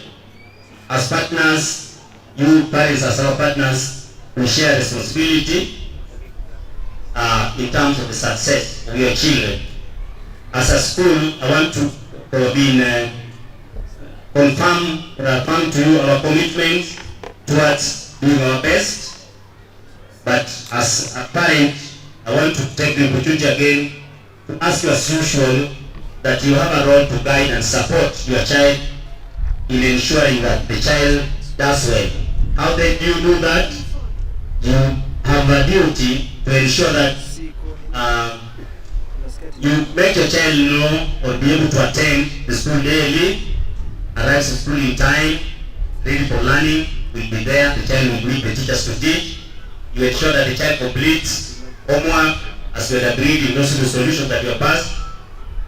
As partners, you parents as our partners, we share responsibility in terms of the success of your children. As a school, I want to confirm or affirm to you our commitment towards doing our best. But as a parent, I want to take the opportunity again to ask you as usual that you have a role to guide and support your child in ensuring that the child does well. How do you do that? You have a duty to ensure that you make your child know or be able to attend the school daily, arrives at school in time, ready for learning, will be there, the child will meet the teachers to teach. You ensure that the child completes homework as well as agreed in those solutions that you have passed.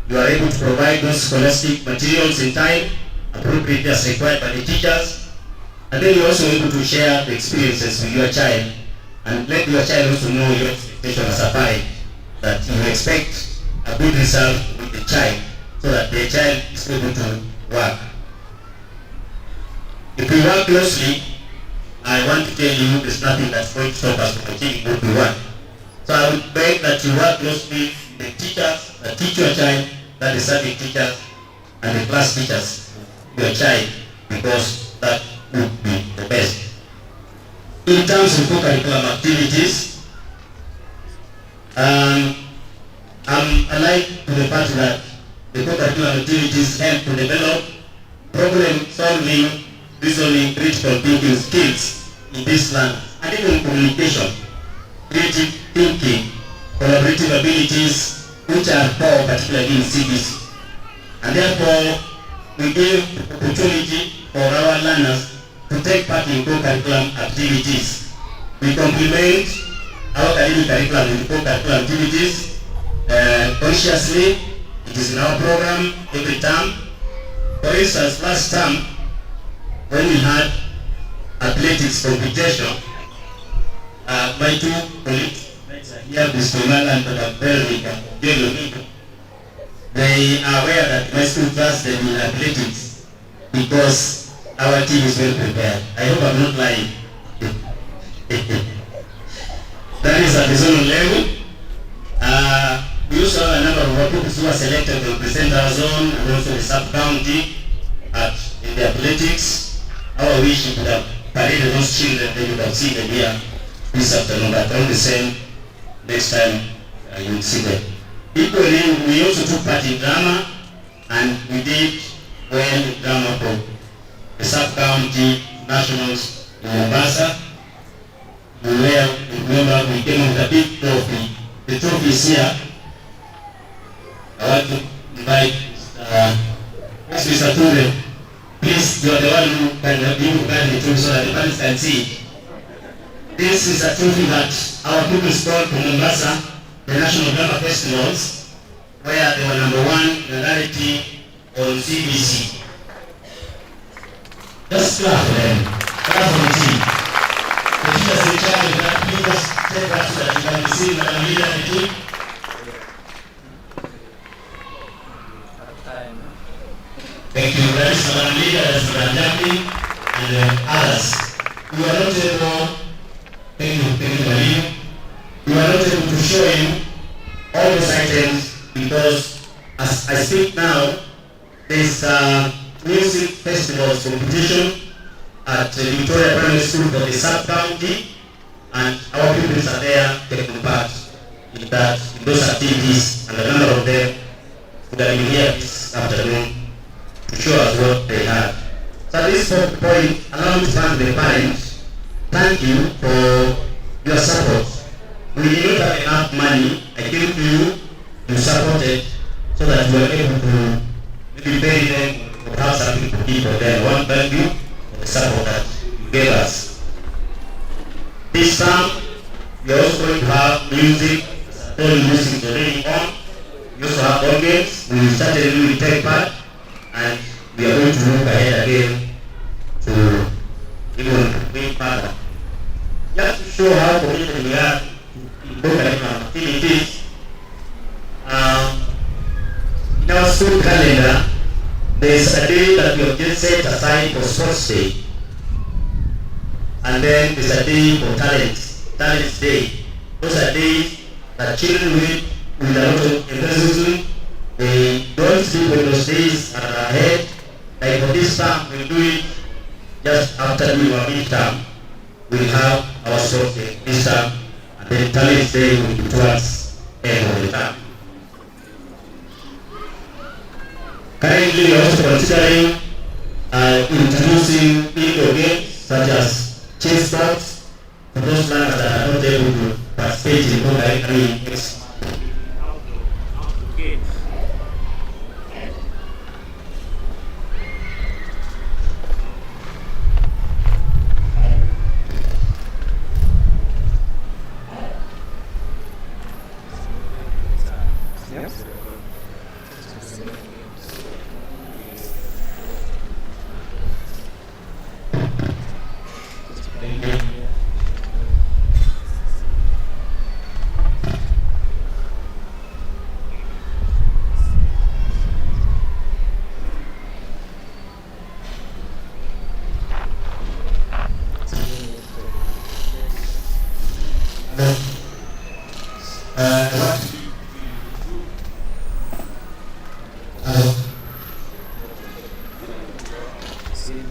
You are able to provide those scholastic materials in time, appropriately as required by the teachers. And then you're also able to share the experiences with your child and let your child also know your expectation as a parent, that you expect a good result with the child so that the child is able to work. If we work closely, I want to tell you there's nothing that's going to stop us from achieving what we want. So I would beg that you work closely with the teachers that teach your child, that is subject teachers and the class teachers, your child, because that would be the best. In terms of co-curriculum activities, I'm alive to the fact that the co-curriculum activities help to develop problem-solving, reasoning, critical thinking skills in this land, and even communication, creative thinking, collaborative abilities, which are core particularly in cities. And therefore, we give opportunity for our learners to take part in co-curriculum activities. We complement our academic curriculum with co-curriculum activities consciously. It is in our program every term. For instance, last term, when we had athletics competition, my two colleagues here, Mr. Mal and Belgium, they are aware that my school class they will athletics because our team is well prepared. I hope I'm not lying. That is at the zonal level. We also have a number of pupils who are selected to represent our zone and also the sub-county in the athletics. Our wish would have paraded those children, they would have seen them here this afternoon, but all the same, next time you will see them. Equally, we also took part in drama, and we did well in drama for the sub-county nationals in Mombasa, where remember we came up with a big trophy. The trophy is here. I want to invite Mr. Ture. Please, you are the one who can help you carry the trophy so that the parents can see it. This is a trophy that our pupils brought from Mombasa, the National Drama Festivals, where they were #1 in rarity on CBC. Just clap for them. Clap for the team. The teachers in charge of that, please just take that so that you can receive Madam Leader and the team. Thank you very much, Madam Leader, Madam Jackie, and others. We are not able, thank you, Marie. We are not able to show you all those items because as I speak now, there is a music festival competition at Victoria Primary School for the sub-county, and our pupils are there taking part in those activities, and a number of them would have been here this afternoon to show us what they had. So at this point, allow me to thank the parents. Thank you for your support. We did not have enough money. I came to you, you supported, so that we were able to maybe pay them or have something to give for them. I want to thank you for the support that you gave us. This time, we are also going to have music. All music is already on. We also have all games. We certainly will take part, and we are going to look ahead again to even win further. Just to show how committed we are in both activities. In our school calendar, there is a day that we have just set aside for Sports Day, and then there is a day for Talents Day. Those are days that children with a lot of enthusiasm, they don't sleep when those days are ahead. Like for this term, we do it just after doing our midterm. We'll have our sports day this term, and then Talents Day will be towards the end of the term. Currently, we are also considering introducing indoor games such as chess box for those learners that are not able to participate in outdoor games.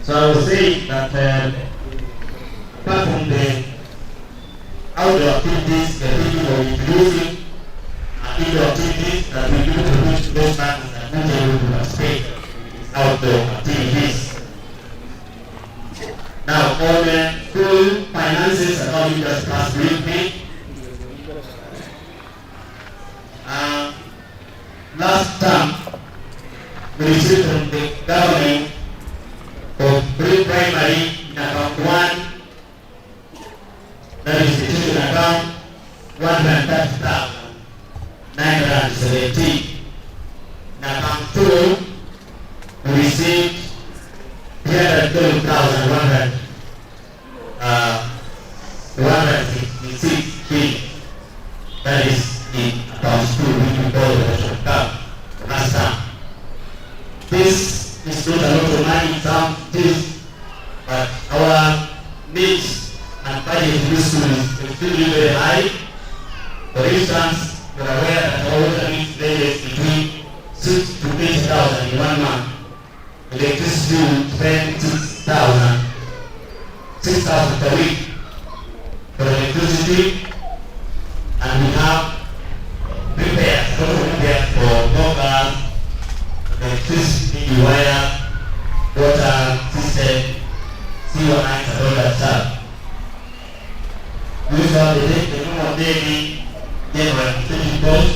So I would say that apart from the outdoor activities, we are thinking of introducing indoor activities that we do to reach those partners that are not able to participate in outdoor activities. Now, on the school finances, I know you just passed with me. Last term, we received from the government for pre-primary in account 1, that is institution account 130,917. In account 2, we received 312,166. That is in account 2, which we call the national account last time. This is not a lot of money in some things, but our needs and budget in this school is extremely very high. For instance, you are aware that our water needs ranges between 6 to 8,000 in 1 month. Electricity will spend 6,000 per week for electricity, and we have repairs, for mobile, electricity, wire, water system, sewer lines, and all that stuff. We also have the minimum daily general administration cost.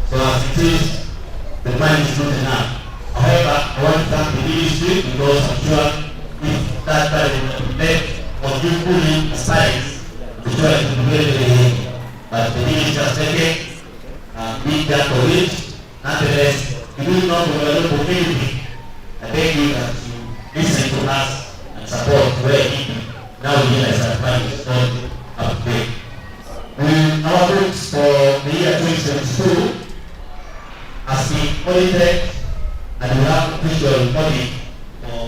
So as it is, the money is not enough. However, I want to thank the ministry because I'm sure if that budget was met or you fully aspires, I'm sure it will be very, very heavy. But the ministry has taken big gap for it. Nonetheless, if you not overlook anything, I beg you that you listen to us and support where it is. Now we realize that money is not up to date. Our books for the year 2022 has been audited, and we have visual audit for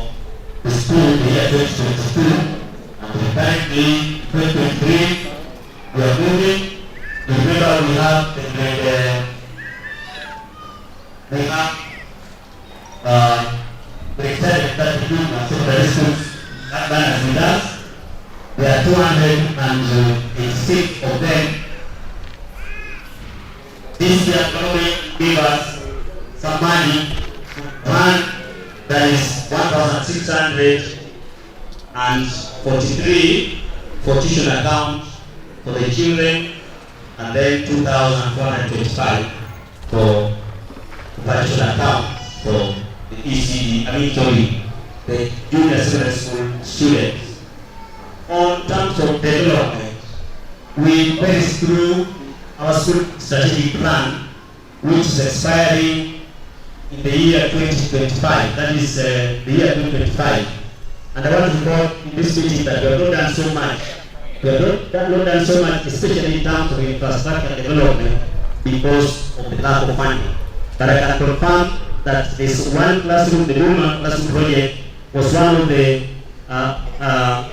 the school the year 2022, and currently 2023 we are moving. Remember we have the extended that we do and secondary schools that balance with us. There are 210 this year government gave us some money to plan. There is 1,643 for tuition account for the children, and then 2,425 for tuition account for the ECD, the junior secondary school students. On terms of development, we went through our school strategic plan, which is expiring in the year 2025. That is the year 2025. And I want to report in this meeting that we have not done so much. We have not done so much, especially in terms of infrastructure development, because of the lack of funding. But I can confirm that this one classroom, the Woman Classroom Project, was one of the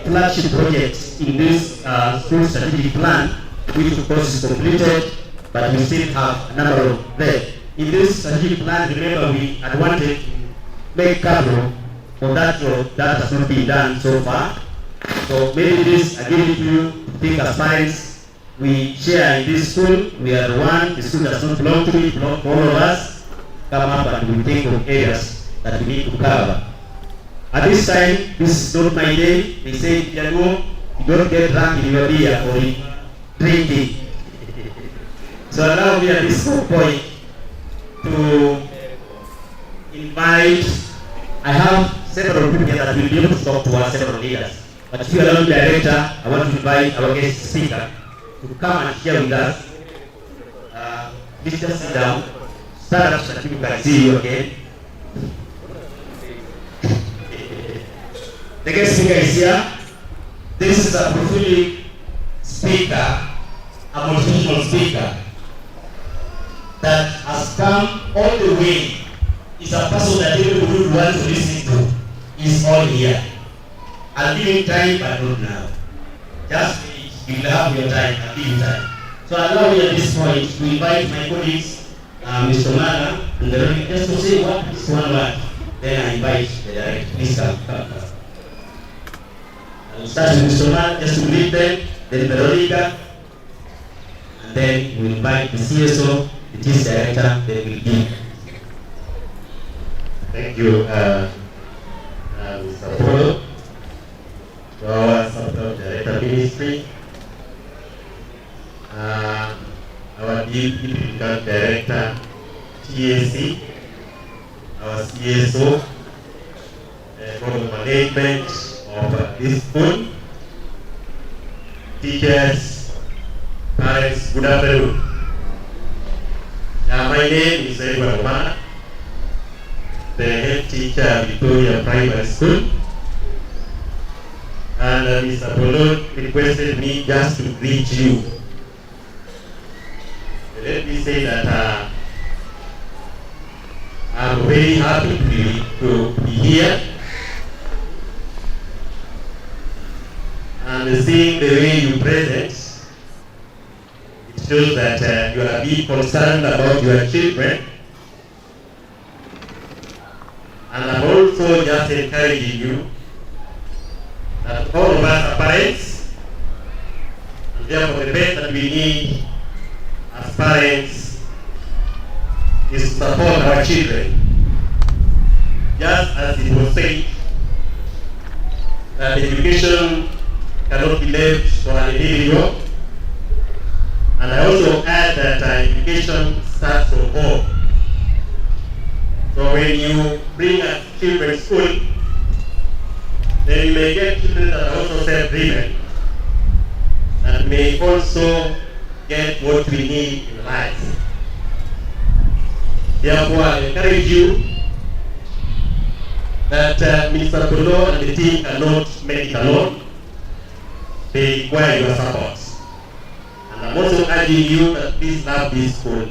flagship projects in this school strategic plan, which of course is completed, but we still have a number of them. In this strategic plan, remember we had wanted to make capital for that road that has not been done so far. So maybe this, I give it to you to think as parents, we share in this school, we are the one, the school does not belong to me, it belongs to all of us, come up and we think of areas that we need to cover. At this time, this is not my day. They say, you don't get drunk in your beer or in drinking. So allow me at this point to invite, I have several people that will be able to talk to us, several leaders. But if you allow me, Director, I want to invite our guest speaker to come and share with us. Please just sit down, stand up so that people can see you again. The guest speaker is here. This is a prophetic speaker, a motivational speaker that has come all the way. It's a person that everybody would want to listen to. He's all here. I'll give him time, but not now. Just wait. You will have your time. I'll give you time. So allow me at this point to invite my colleagues, Mr. Mara, and the just to say what is one word. Then I invite the director. Please come. I'll start with Mr. Mara just to greet them, then Veronica, and then we'll invite the CSO, the chief director, then we'll give. Thank you, Mr. Polo, to our Sub-Director Ministry, our Deputy Director TAC, our CSO, for the management of this school, teachers, parents, good afternoon. My name is Edward Omar, the head teacher at Victoria Primary School, and Mr. Polo requested me just to greet you. Let me say that I'm very happy to be here, and seeing the way you present, it shows that you are being concerned about your children. And I'm also just encouraging you that all of us are parents, and therefore the best that we need as parents is to support our children. Just as it was said, that education cannot be left for an individual, and I also add that education starts from home. So when you bring a children to school, then you may get children that are also self-driven, that may also get what we need in life. Therefore, I encourage you that Mr. Polo and the team cannot make it alone. They require your support. And I'm also urging you that please love this school.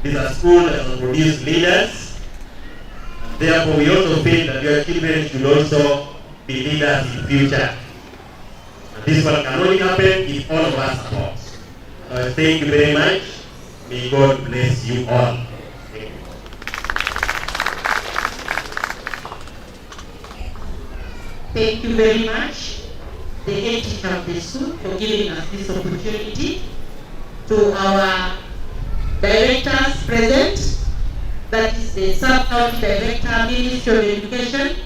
This is a school that has produced leaders, and therefore we also feel that your children should also be leaders in the future. And this one can only happen if all of us support. Thank you very much. May God bless you all. Thank you. Thank you very much, the head teacher of the school, for giving us this opportunity, to our directors present, that is the Sub-County Director, Ministry of Education,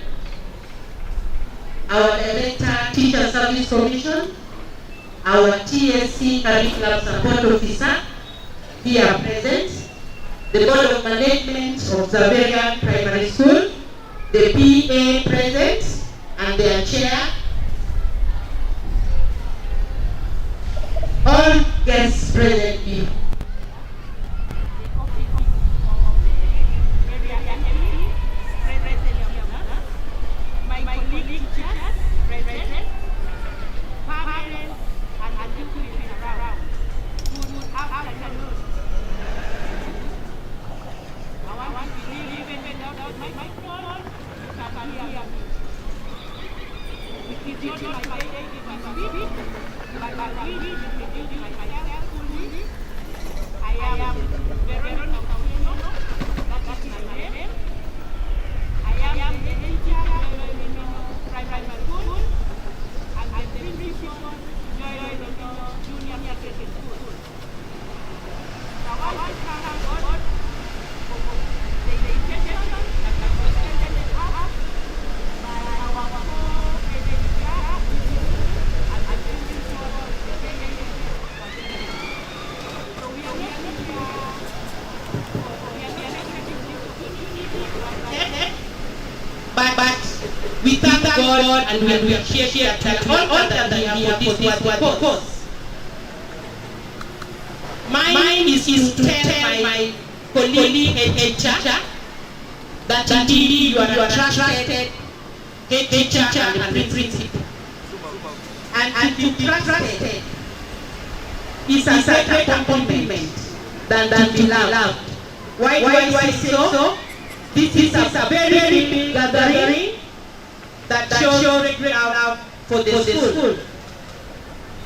our Director, Teacher Service Commission, our TSC Curriculum Support Officer, here present, the Board of Management of Xaverian Primary School, the PA present, and their chair, all guests present here. But we thank God and we appreciate that all that we have for this cause. Mine is to tell my colleague and teacher that indeed you are a trusted teacher and principal. And to be trusted is a greater compliment than to be loved. Why do I say so? This is a very big gathering that shows great love for the school.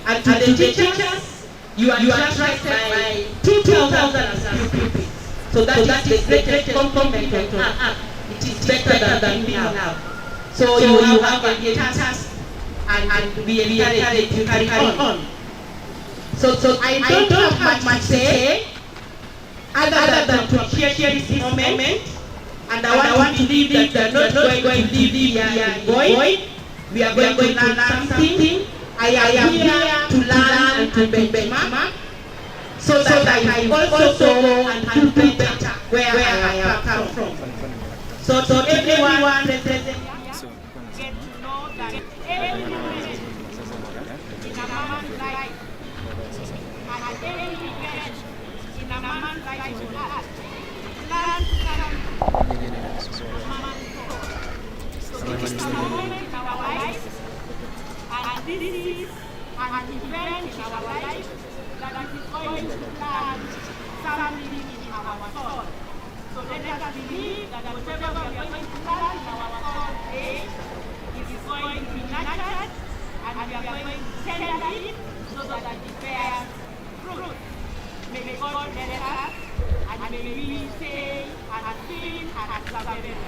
And to the teachers, you are trusted by 2,000 pupils. So that is the greatest compliment to us. It is better than being loved. So you have a task and we encourage you to carry on. So I don't have much to say other than to share this moment. And I want to leave that we are not going to leave here void. We are going to learn something. I am here to learn and to benchmark so that I also go and do better where I have come from. So everyone present here get to know that every moment in a man's life and every event in a man's life will last. Learn to so this is a moment in our life, and this is an event in our life that is going to plant something in our soul. So let us believe that whatever we are going to plant in our soul today, it is going to be nurtured, and we are going to tend it so that it bears fruit. May God bless us, and may we stay and feel and Xaverian.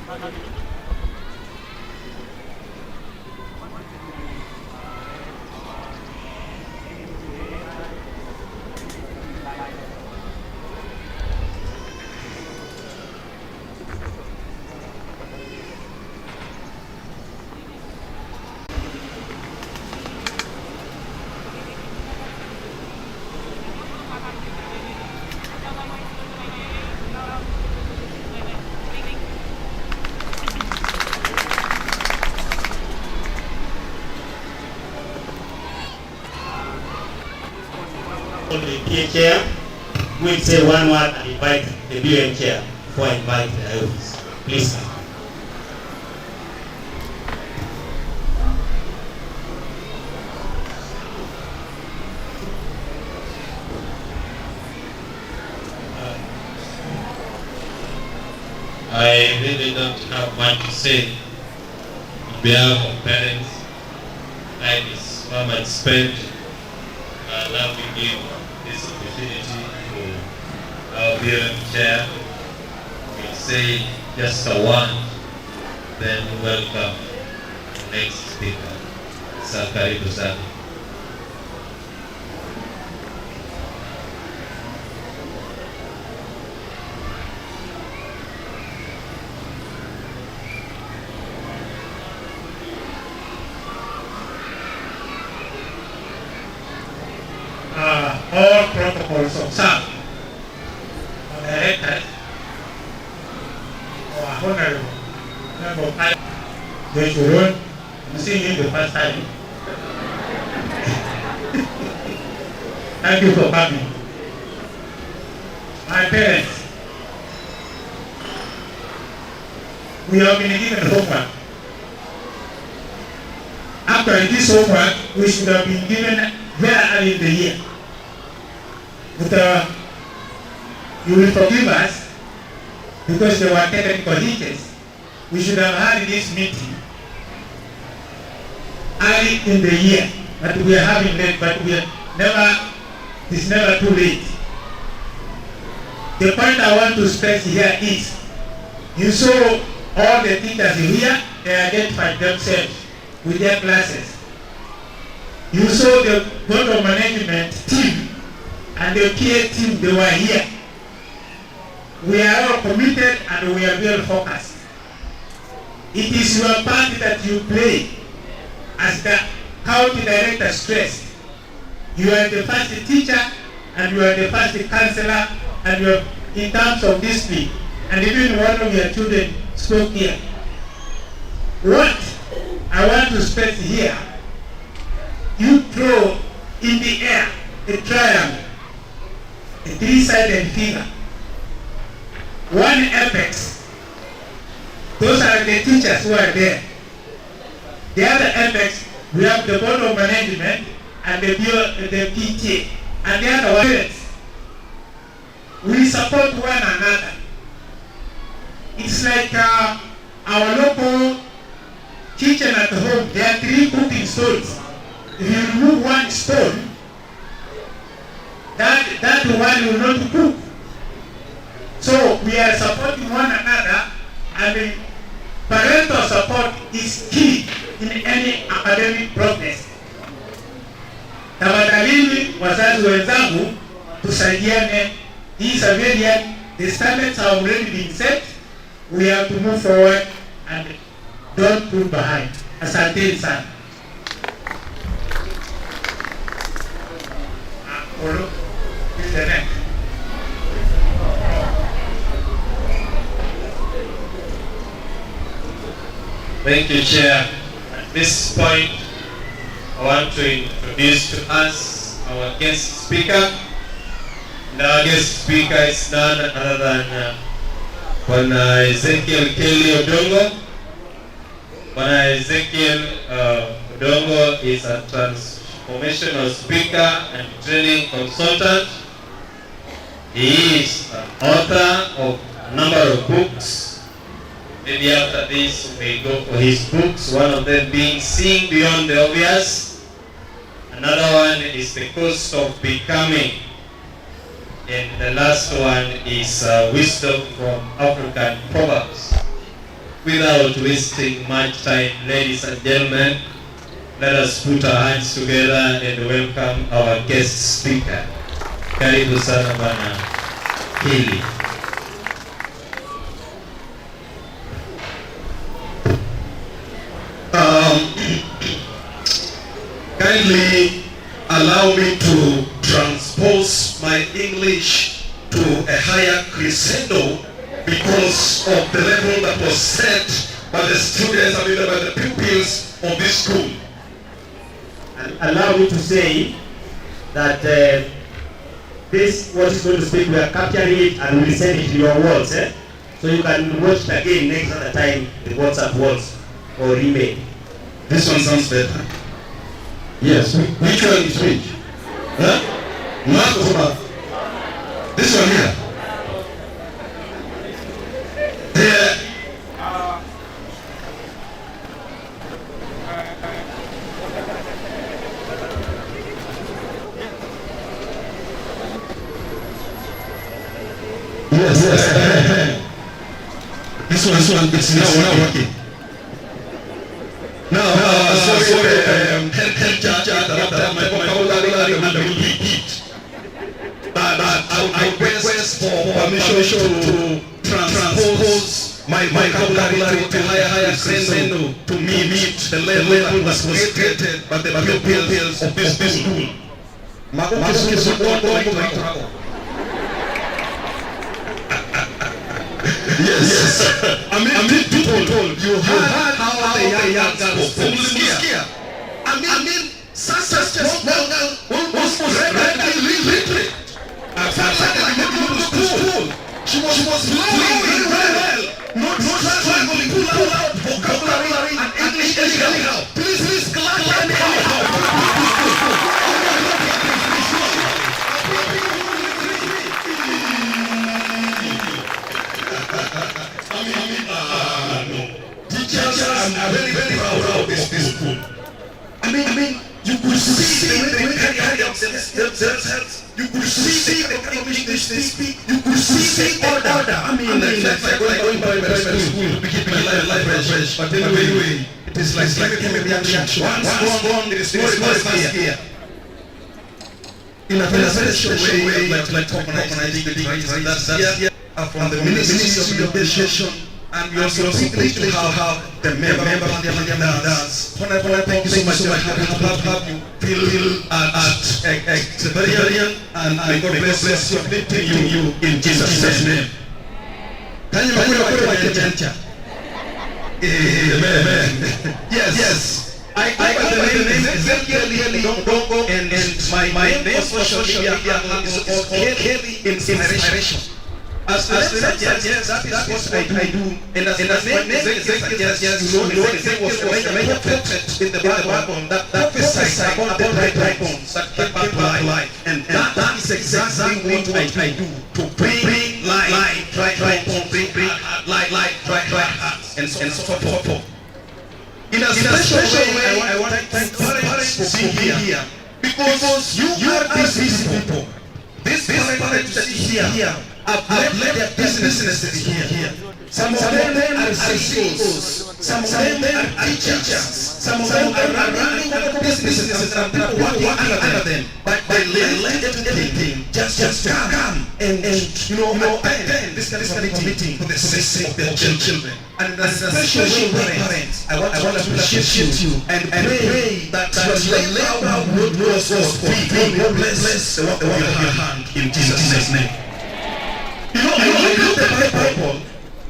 Thank you. The PA chair will say one word and invite the BM chair before I invite the IOs. Please. I really don't have much to say on behalf of parents. Time is so much spent allow me to give this opportunity to our BLM chair. We'll say just a one, then welcome the next speaker. Sir, karibu sana. All protocols observed are directed or honorable member of Parliament. They should run. I'm seeing you the first time. Thank you for coming. My parents, we have been given homework. After this homework, we should have been given very early in the year. But you will forgive us because there were technical hitches. We should have had this meeting early in the year, but we are having late, but we are never, it's never too late. The point I want to stress here is, you saw all the teachers here, they identified themselves with their classes. You saw the board of management team and the PA team, they were here. We are all committed and we are well focused. It is your part that you play as the county director stressed. You are the first teacher and you are the first counselor and you are in terms of discipline. And even one of your children spoke here. What I want to stress here, you throw in the air a triangle, a three-sided figure. One apex, those are the teachers who are there. The other apex, we have the board of management and the PTA, and the other parents. We support one another. It's like our local kitchen at home, there are 3 cooking stones. If you remove one stone, that one will not cook. So we are supporting one another, and parental support is key in any academic progress. Tafadhalini wazazi wenzangu, tusaidiane. Hii Xaverian, the standards have already been set. We have to move forward and don't pull behind. Asanteni sana. Olo, is the next. Thank you, Chair. At this point, I want to introduce to us our guest speaker. And our guest speaker is none other than Bwana Ezekiel Kelly Odongo. Bwana Ezekiel Odongo is a transformational speaker and training consultant. He is an author of a number of books. Maybe after this we may go for his books, one of them being Seeing Beyond the Obvious. Another one is The Cost of Becoming. And the last one is Wisdom from African Proverbs. Without wasting much time, ladies and gentlemen, let us put our hands together and welcome our guest speaker. Karibu sana Bwana Kelly. Kindly allow me to transpose my English to a higher crescendo because of the level that was set by the students, by the pupils of this school. And allow me to say that this, what is going to speak, we are capturing it and we will send it to your walls. So you can watch it again next other time, the WhatsApp walls or email. This one sounds better. Yes, which one is which? Huh? This one here. There. Yes. This one, it's now working. Now, sorry, head teacher, my vocabulary and will repeat. But I request for permission to transpose my vocabulary to higher crescendo to meet the level that was created by the pupils of this school. Yes. I mean, people, you heard how the young girls spoke. I mean, such a small girl almost literate. I felt like I had to go to school. She was flowing very well. Not struggling to pull out vocabulary and English anyhow. Please, clap anyhow. No. Teachers are very proud of this school. I mean, you could see the way they carry themselves. You could see the kind of English they speak. You could see the order. I mean, that's like going by school. We keep life fresh. But anyway, it is like a reaction. Once born, it is first year. In a very special way, like organizing the that's here. From the Ministry of Education, and we also privileged to have the member dance. Thank you so much. Happy to have you feel at Xaverian, and God bless you, uplifting you in Jesus' name. Can you Amen. Yes. I got the name Xaverian, and my name for social media is called Kelly Inspiration. As yes, that is what I do. And as the name yes, you know exactly what the prophet in the Bible that prophesied about the dry bones that came back to life. And that is exactly what I do, to bring life, dry bones, bring life, dry hearts, and so forth. In a special way, I want to thank parents for being here, because you are these people. This parents that is here have left their businesses here. Some of them are CEOs, some of them are teachers, some of them are running other businesses, and some people working under them. But they left everything, just come and attend this kind of meeting for the sake of their children. And as a special way, parents, I want to appreciate you and pray that you allow our word was for God bless the work of your hand in Jesus' name. You know, I look at the Bible,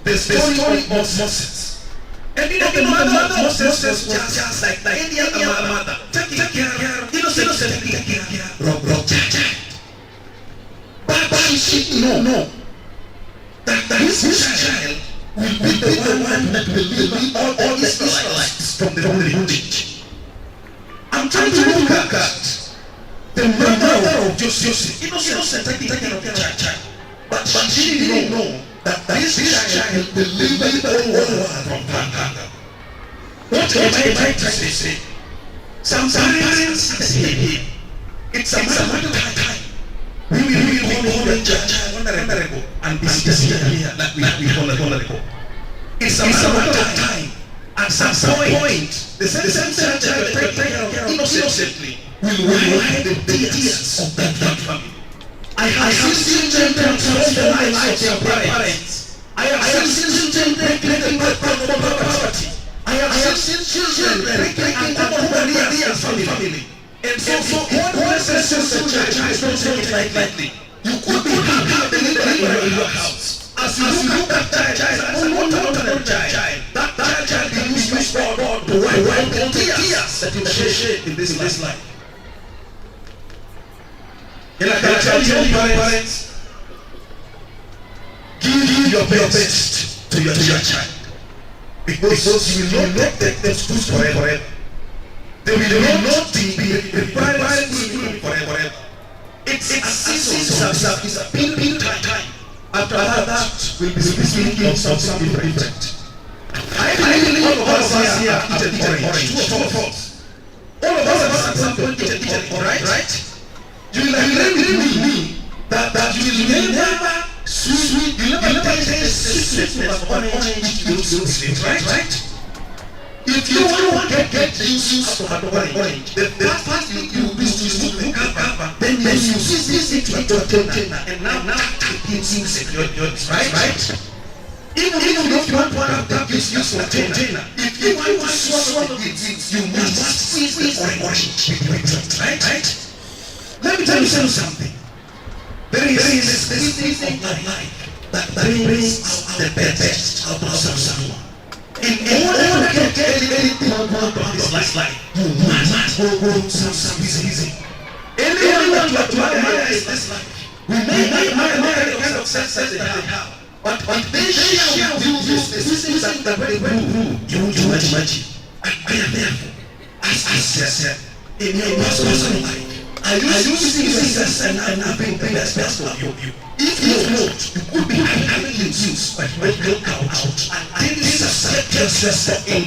the story of Moses. And the mother of Moses was just like any other mother. Taking care, innocently taking care of But she didn't know that this child will be the one that will lead all the Israelites from the bondage. I'm trying to look at the mother of Joseph, innocent taking care of the child. But she didn't know that this child will lead the whole world from hunger. What am I trying to say? Some parents say him. It's a matter of time. We will hold the child vulnerable and be here like we hold the vulnerable. It's a matter of time. At some point, the same child will take care of innocently will hide the tears of that family. I have seen children transform the lives of their parents. I have seen children breaking poverty. I have seen children breaking and their family. And so God blesses your child. Don't take it lightly. You could be happy in your house. As you look at that child, that child will use God to wipe the tears that you shed in this life. And I can tell you, parents, give your best to your child, because you will not take them to school forever. They will not be required school forever. It's a season, it's a period time. After that, we'll be speaking of something different. I believe all of us here are eating orange. True or false? All of us at some point eaten orange, right? You will agree with me that you will never Sweet. You never taste the sweetness of orange juice, right? If you want to get the juice of an orange, the first thing you do is to remove the cover, then you squeeze it into a container, and now it gives you security, right? Even if you want to have that juice for container, if you want to swallow the juice, you must squeeze the orange with right? Let me tell you something. There is this thing of life that brings out the best out of someone. In order to get anything more from this life, you must go some easy. Anyone to admire is this life. We may admire the kind of success they have, but they share with you this things that they do. You won't imagine. I am therefore, as I said, in your personal life, are you using success and having the best of you? If not, you could be having use, but you will come out and this is yourself in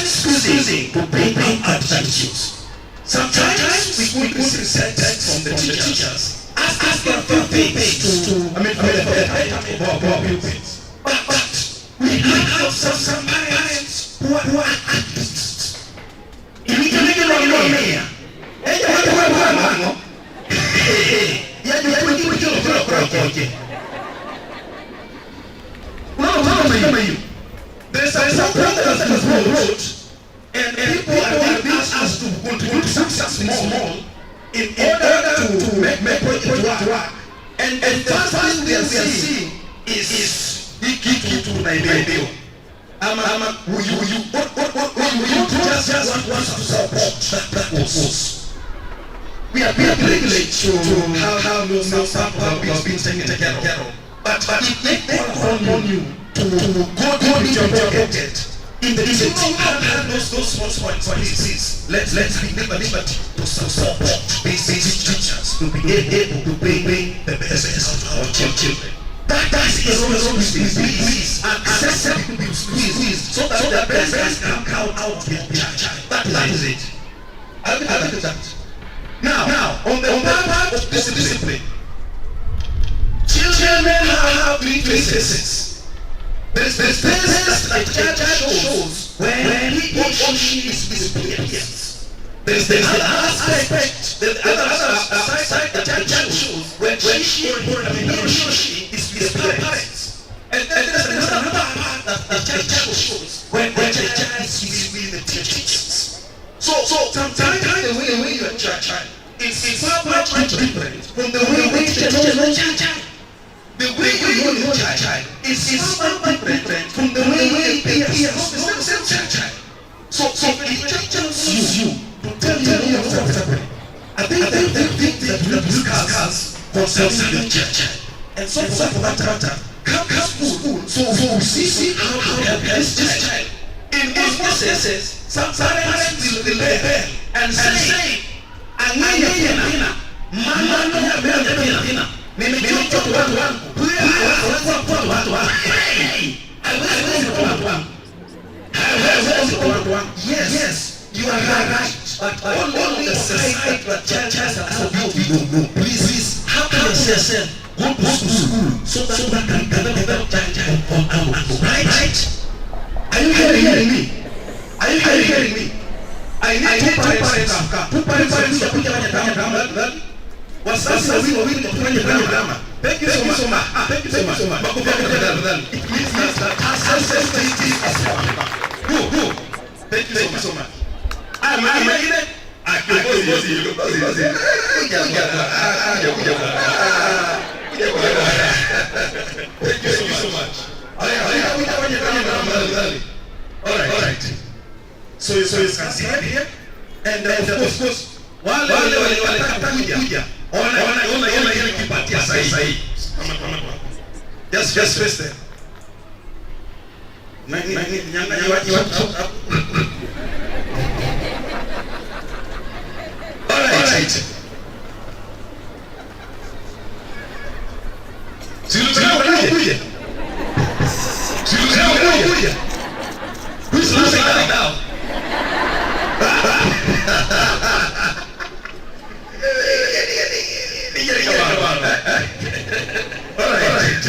squeezing to bring out that use. Sometimes we could receive text from the teachers, ask them for things but we have some parents who are activists. If we can make it on here, there's a program that was wrote, and people are being asked to contribute success more in order to make it work. And the first thing we are seeing is key to Nigeria. Will you just want to support that cause? We are privileged to how some have been taken care of. But if they call on you to go with your pocket in the teaching, have those small points, please. Let's be liberty to support these teachers to be able to bring the best out of our children. That is always please and accessible to be squeezed so that the best can come out of their child. That is it. I look at that. Now, on the part of this discipline, children have three phases. There's the phase that the child shows when he or she is disciplined. There's the other aspect, the other side that the child shows when he or she is with the parents. And then there's another part that the child shows when the child is with the teachers. So sometimes the way you are child is far much different from the way we teach child. The way you know child is far different from the way we peers know the same child. So if child sees you to tell you something, I think that you discuss concerning your child. And so for that matter, come school so we see how to help this child. In most cases, some parents will rebel and say, Yes, you are right. But only the society that churches are no. Please, how can yourself go to school so that can develop child? Right? Are you hearing me? I need two parents. Two parents who are wazazi wawili kufanya drama. Thank you so much. Thank you so much. It means that ancestry is possible. Thank you so much. I'm ready. Thank you so much. All right. So you can see here, and of course, wale kuja. Ona ile kipatia sahihi. Just face there. Nyang'anya watu. All right. Kuja. Who's laughing now? All right.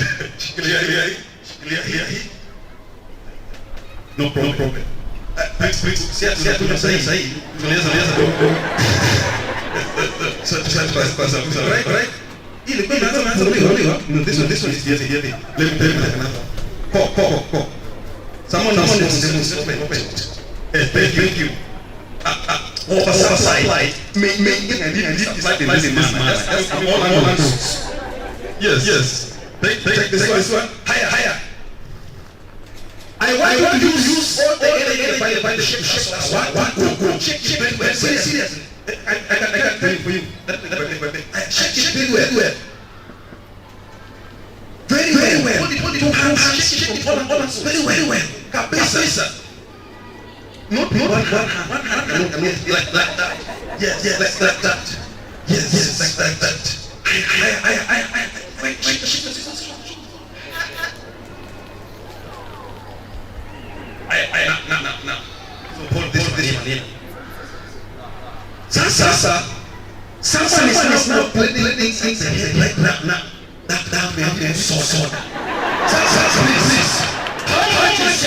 No problem. Right? This one is here. Let me another. Call. Someone thank you. Oversight. Yes. Take this one. Higher. I want you to use all the energy by the shape. Go. Shake seriously. I can tell you for you. Shake very well. Very well. Hold it. Shake it all very well. Cabeza. Not one hand. Like that. Yes, like that. Yes, like that. Now. So hold this one here. Sasa. Someone is now letting things ahead like that. That man so. Sasa, please. How much is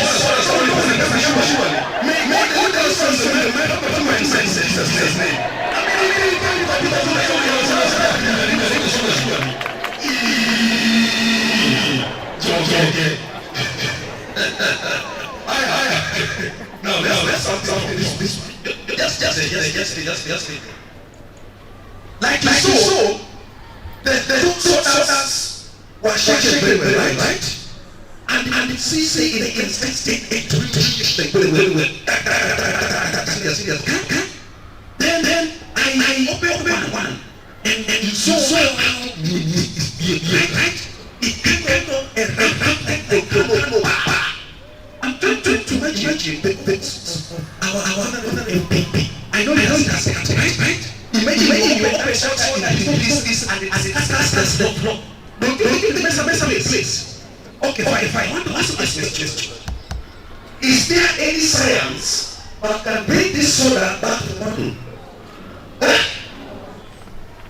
No, let's talk something this Just like you saw, the two soldiers were shaking very well, right? And see in the instant very well. Then I opened one and you saw how right? It came out a I'm trying to imagine our MP. I know you don't have that, right? Imagine you open this and it has the floor. Don't you think the mess place? Okay, fine. I want to ask you this question. Is there any science that can bring this soda back to the bottle?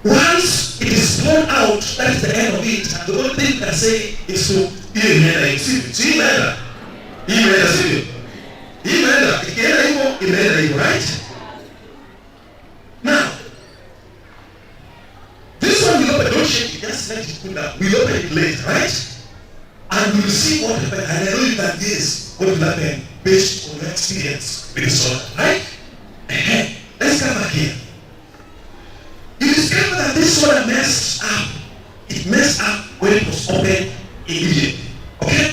Once it is thrown out, that is the end of it. And the only thing you can say is to right? Now, this one we open, don't shake it, just let it cool down. We'll open it later, right? And we'll see what happens. And I know you can guess what will happen based on your experience with this one, right? Let's come back here. You discover that this one messed up. It messed up when it was opened immediately. Okay?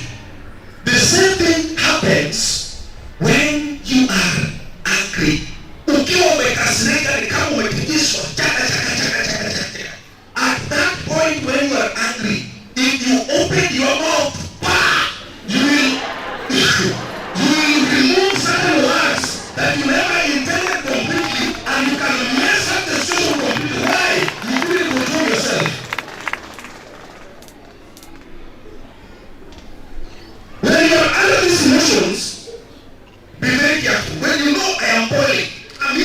The same thing happens when you are angry. At that point when you are angry, if you open your mouth, you will remove certain words that you never intended completely, and you can mess up the situation completely. Why? You couldn't control yourself. When you are under these emotions, be very careful. When you know I am boiling, I'm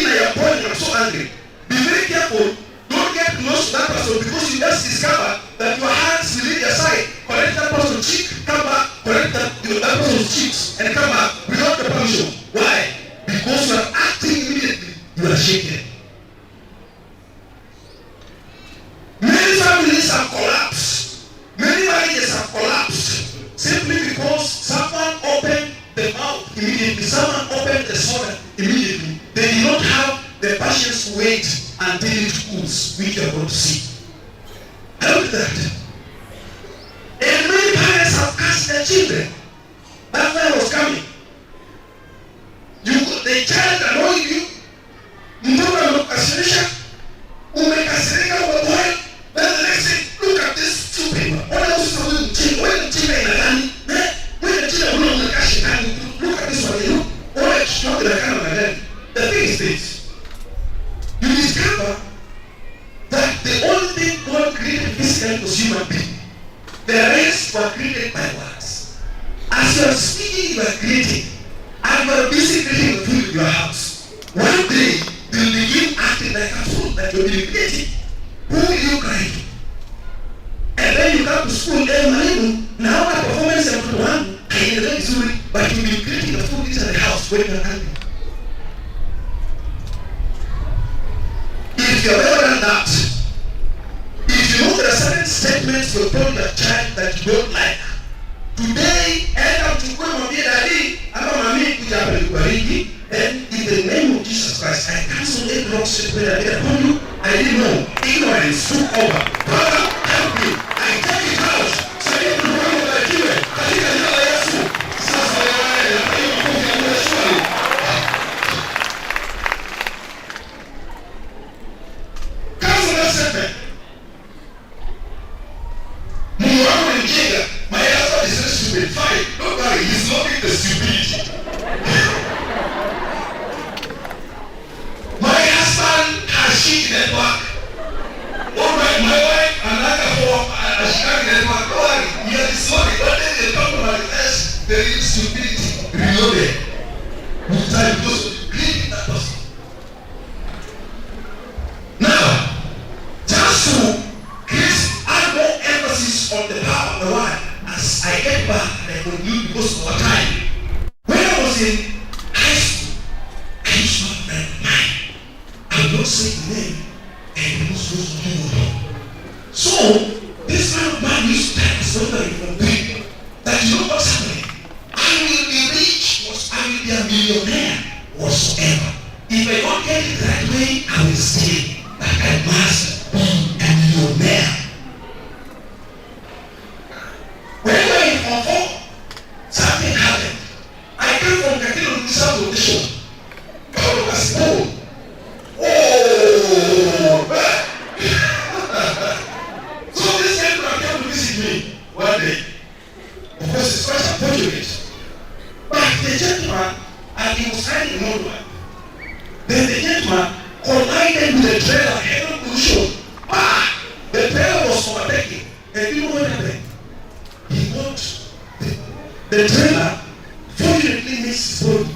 so angry. Be very careful. Don't get close to that person because you just discover that your hands will leave your side. Correct that person's cheek, come back, correct that person's cheeks, and come back without the permission. Why? Because you are acting immediately. You are shaken. Many families have collapsed. Many marriages have collapsed simply because someone opened the mouth immediately. Someone opened the soda immediately. They did not have the patience to wait until it cools, which you are going to see. Look at that. And many parents have cast their children. That man was coming. The child annoyed you. Mtoto amekasirisha. Umekasirika umepoa. Then the next thing, look at this stupid. Ona usiwe mchini. Wewe mchini inadhani. Wewe mchini unakashi ndani. Look at this one. Ona kichwa kinakana ndani. The thing is this. You discover that the only thing God created physically was human being. The rest were created by words. As you are speaking, you are creating. And you are busy creating the food in your house. One day, you will begin acting like a fool that you will be creating. Who will you cry to? And then you come to school, mwalimu, naona performance ya mtoto wangu haiendelei vizuri. but you'll be creating the food inside the house when you're hungry. If you've ever done that, if you know there are certain statements you're telling your child that you don't like, today, enda mchukue mwambie daddy, ama mami kuja hapa nikubariki, and in the name of Jesus Christ, I cancel every wrong statement I made upon you. I didn't know. Ignorance took over. Father, help me. I take it out. Sasa Mungu abarikiwe katika jina la Yesu. Sasa wewe hiyo makofi ya Yesu. Cancel that statement. Mungu wako ni mjinga. My husband is very stupid. Fine. Don't worry. He's not in the stupidity. My husband has shit network. Oh my wife another form a shit network. Don't worry. You are disordered. One day they come to my class. There is stupidity. Reloaded. With time goes clean that person. Now, just to add more emphasis on the power of the word as I get back and I conclude because of our time. When I was in high school, I used to have my mind. I would not say the name and most of them. So, this kind of man used to tell us whether from people that you know what's happening. I will be rich, I will be a millionaire whatsoever. If I don't get it the right way, I will stay. But I must be a millionaire. When we were in Form 4, something happened. I came from Kakilo to South Audition. God was cool. Oh! So this gentleman came to visit me one day. Of course, it's quite unfortunate. But the gentleman, and he was hiding in one. Then the gentleman collided with the trailer head on collision. The trailer was overtaking. And you know what happened? He got the trailer, fortunately missed his body.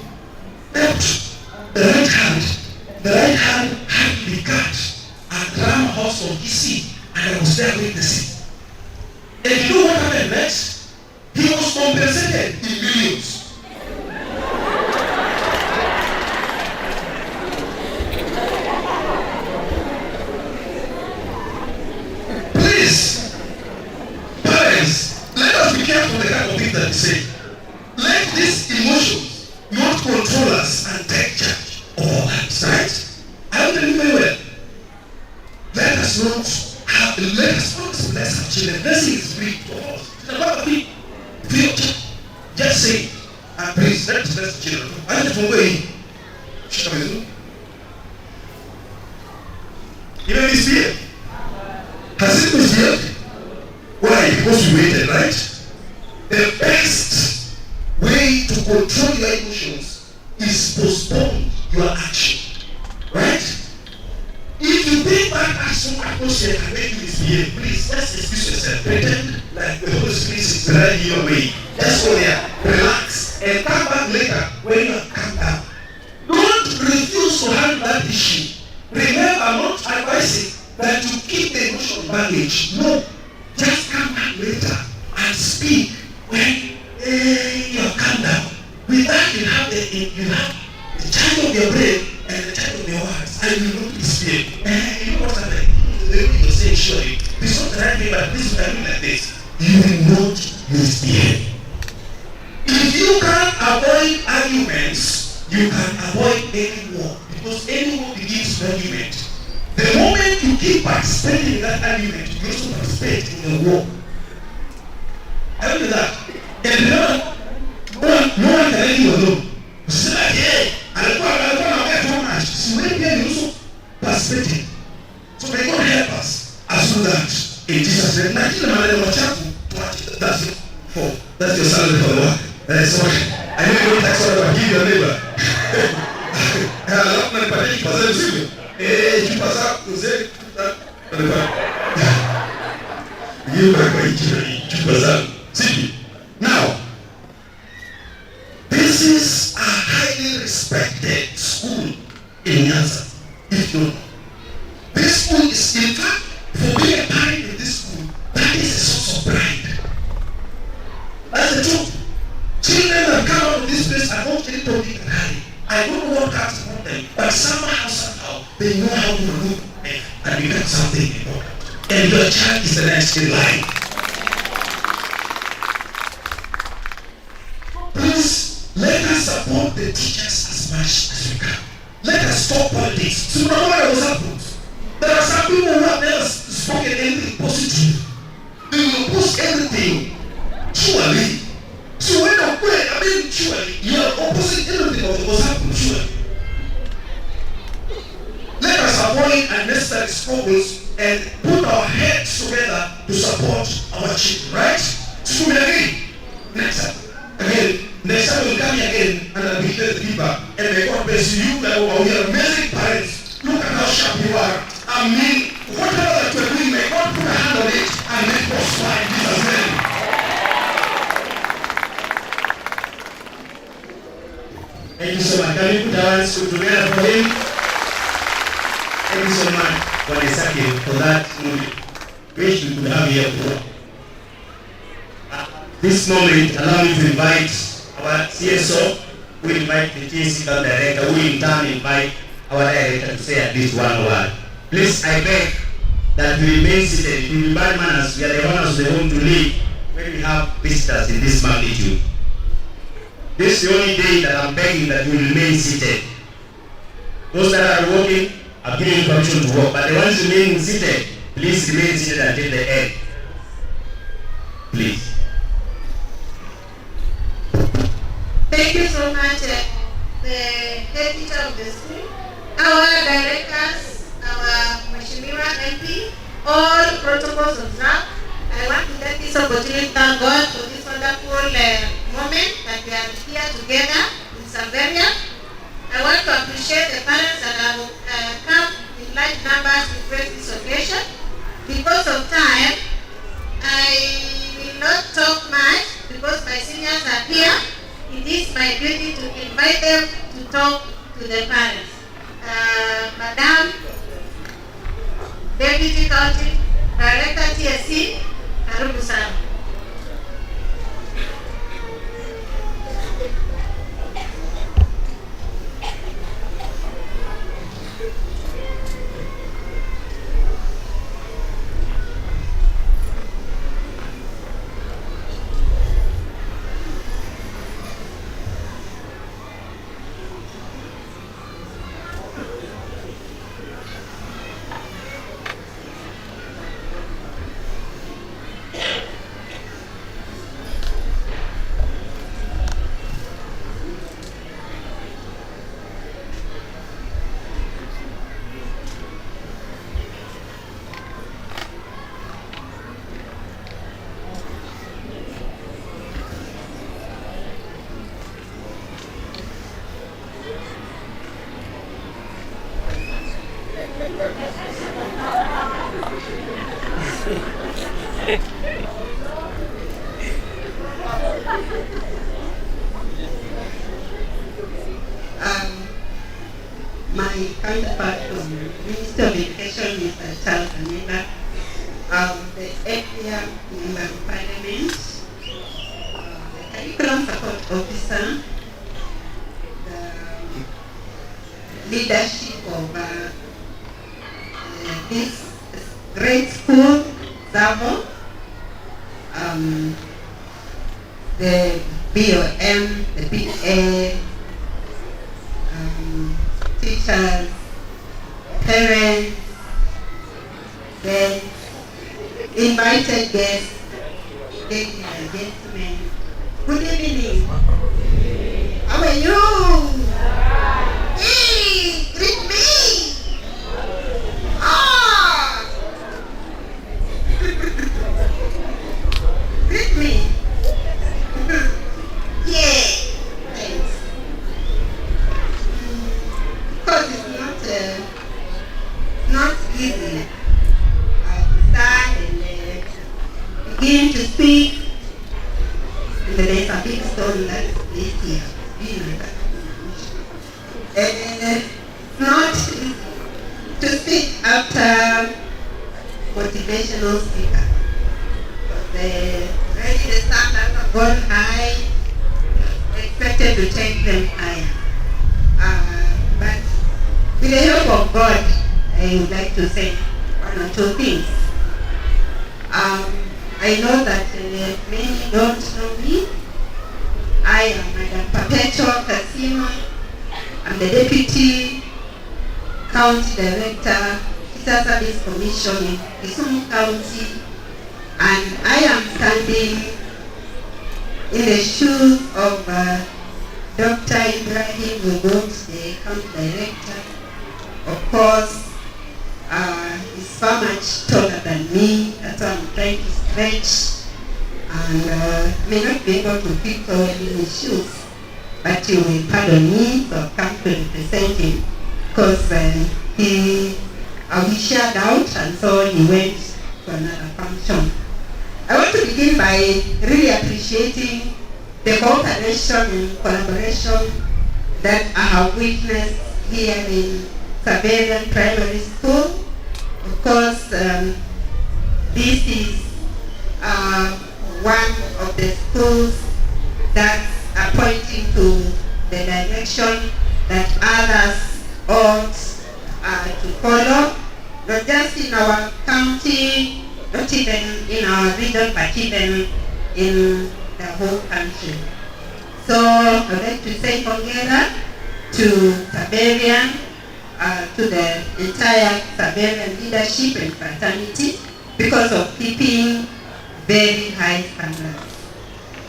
Left the right hand. The right hand had to be cut and ram a horse on his seat, and I was there with the seat. And you know what happened next? He was compensated in millions. Please, parents, let us be careful the kind of things that we say. Let these emotions not control us and take charge of our lives, right? I will tell you very well. Let us not bless our children. Blessing is free to us. It's about free of charge. Just say it. And please, let us bless the children. I just want to wait. Even misbehaved. Has it misbehaved? Why? Because we waited, right? The best way to control your emotions is postpone your action. Right? If you think that action atmosphere can make you misbehave, please just excuse yourself. Pretend like the Holy Spirit is driving your way. Just go there, relax, and come back later when you have calmed down. Don't refuse to handle that issue. Remember, I'm not advising that you keep the emotional baggage. No. Just come back later and speak when you have calmed down. With that, you have the charge of your brain and the charge of your words. I will not misbehave. You know what happened? The way you're saying, surely, this is not the right way, but this is what I mean like this. You will not misbehave. If you can't avoid arguments, you can avoid any war. Because any war begins with argument. The moment you keep participating in that argument, you also participate in the war. I do that. And remember, no one can let you alone. You say like, hey, I don't get too much. So when you also participating. So may God help us as do that in Jesus' name. That's your salary for the work. That's what I know you don't tax whatever, give your neighbor. I'm not going to pay you. Tu passes vous êtes now, this is a highly respected school in Nyanza. If you know, this school is, in fact, for being a parent in this school, that is a source of pride. That's the truth. Children that come out child is the next in line. Please, let us support the teachers as much as we can. Let us stop politics. So no matter what happened, there are some people who have never spoken anything positive. They will post everything. Surely. So when surely, you are opposite everything of what happened. Surely. Let us avoid unnecessary struggles and put our heads together to support our children, right? So we agree. Next time. Again, next time we'll come here again and I'll be the people. And may God bless you. That we are amazing parents. Look at how sharp you are. I mean, whatever that you're doing, may God put a hand on it and make prosper in Jesus' name. Thank you so much. Can you put our hands together for him? Thank you so much for the second for that movie, which we could have here for. This moment, allow me to invite our CSO, who invite the TNC director, who in turn invite our director to say at least one word. Please, I beg that we remain seated. It will be bad manners. We are the owners of the home to leave when we have visitors in this magnitude. This is the only day that I'm begging that you remain seated. Those that are walking, I've given you permission to walk, but the ones remaining seated, please remain seated until the end. Please. Thank you so much, the head teacher of the school, our directors, our Mheshimiwa MP, all protocols observed. I want to take this opportunity to thank God for this wonderful moment that we are here together in Xaverian. I want to appreciate the parents that have come in large numbers to grace this occasion. Because of time, I will not talk much because my seniors are here. It is my duty to invite them to talk to the parents. Madam Deputy County Director TSC, karibu sana. My counterpart from Minister of Education, Mr. Charles Aneba, the area member of Parliament, the curriculum support officer, the leadership of this great school, Zavo, the BOM, the PA, teachers, parents, then invited guests, ladies and gentlemen. Good evening. How are you? Hey, greet me. Ah. Greet me. Yeah. Thanks. Because it's not easy. I stand and begin to speak, and then there's a big story like this here. And not to speak after motivational speaker. Because the standards have gone high, expected to take them higher. But with the help of God, I would like to say one or two things. I know that many don't know me. I am Madam Perpetual Kasima. I'm the Deputy County Director, Teacher Service Commission in KISUMU County, and I am standing in the shoes of Dr. Ibrahim Wogot, the County Director. Of course, he's far much taller than me, that's why I'm trying to stretch, and may not be able to fit all in his shoes, but you will pardon me, so I've come to represent him, because he shared out, and so he went to another function. I want to begin by really appreciating the cooperation and collaboration that I have witnessed here in Xaverian Primary School. Of course, this is one of the schools that's pointing to the direction that others ought to follow, not just in our county, not even in our region, but even in the whole country. So I'd like to say hongera to Xaverian, to the entire Xaverian leadership and fraternity, because of keeping very high standards.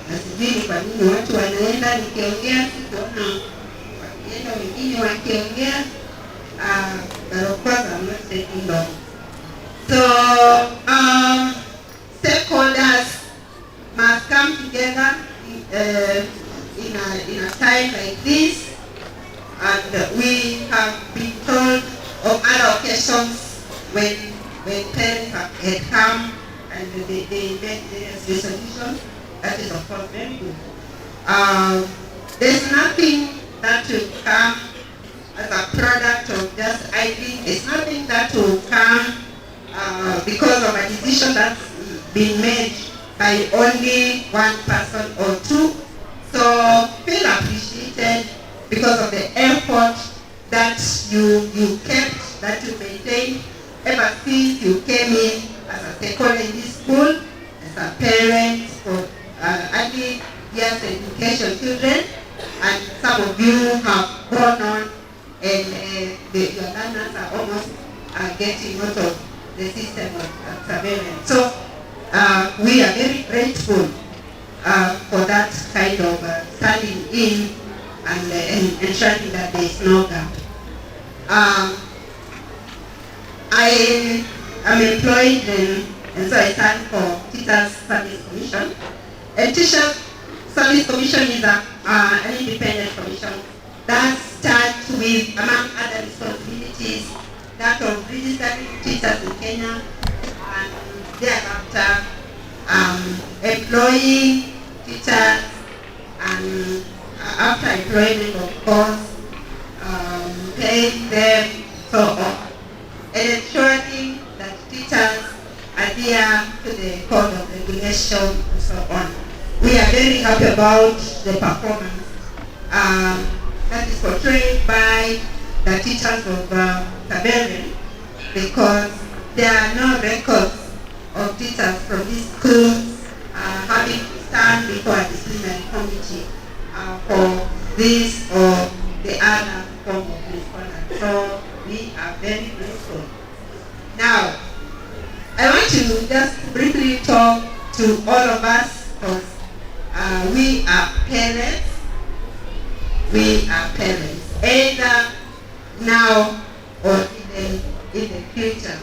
Na sijui kwa nini watu wanaenda nikiongea sikuona wakienda wengine wakiongea, but of course I'm not taking long. So stakeholders must come together in a time like this, and we have been told of other occasions when parents had come and they made various resolutions. That is of course very good. There's nothing that will come as a product of just idling. There's nothing that will come because of a decision that's been made by only one person or two. So feel appreciated because of the effort that you kept, that you maintained ever since you came in as a stakeholder in this school, as a parent for early years education children, and some of you have gone on and your learners are almost getting out of the system of Xaverian. So we are very grateful for that kind of standing in and ensuring that there is no gap. I am employed and so I stand for Teachers Service Commission. And Teachers Service Commission is an independent commission that starts with, among other responsibilities, that of registering teachers in Kenya, and thereafter employing teachers, and after employment, of course, paying them, so on, and ensuring that teachers adhere to the code of regulation and so on. We are very happy about the performance that is portrayed by the teachers of Xaverian, because there are no records of teachers from this school having to stand before a disciplinary committee for this or the other form of misconduct. So we are very grateful. Now, I want to just briefly talk to all of us, because we are parents. We are parents, either now or even in the future.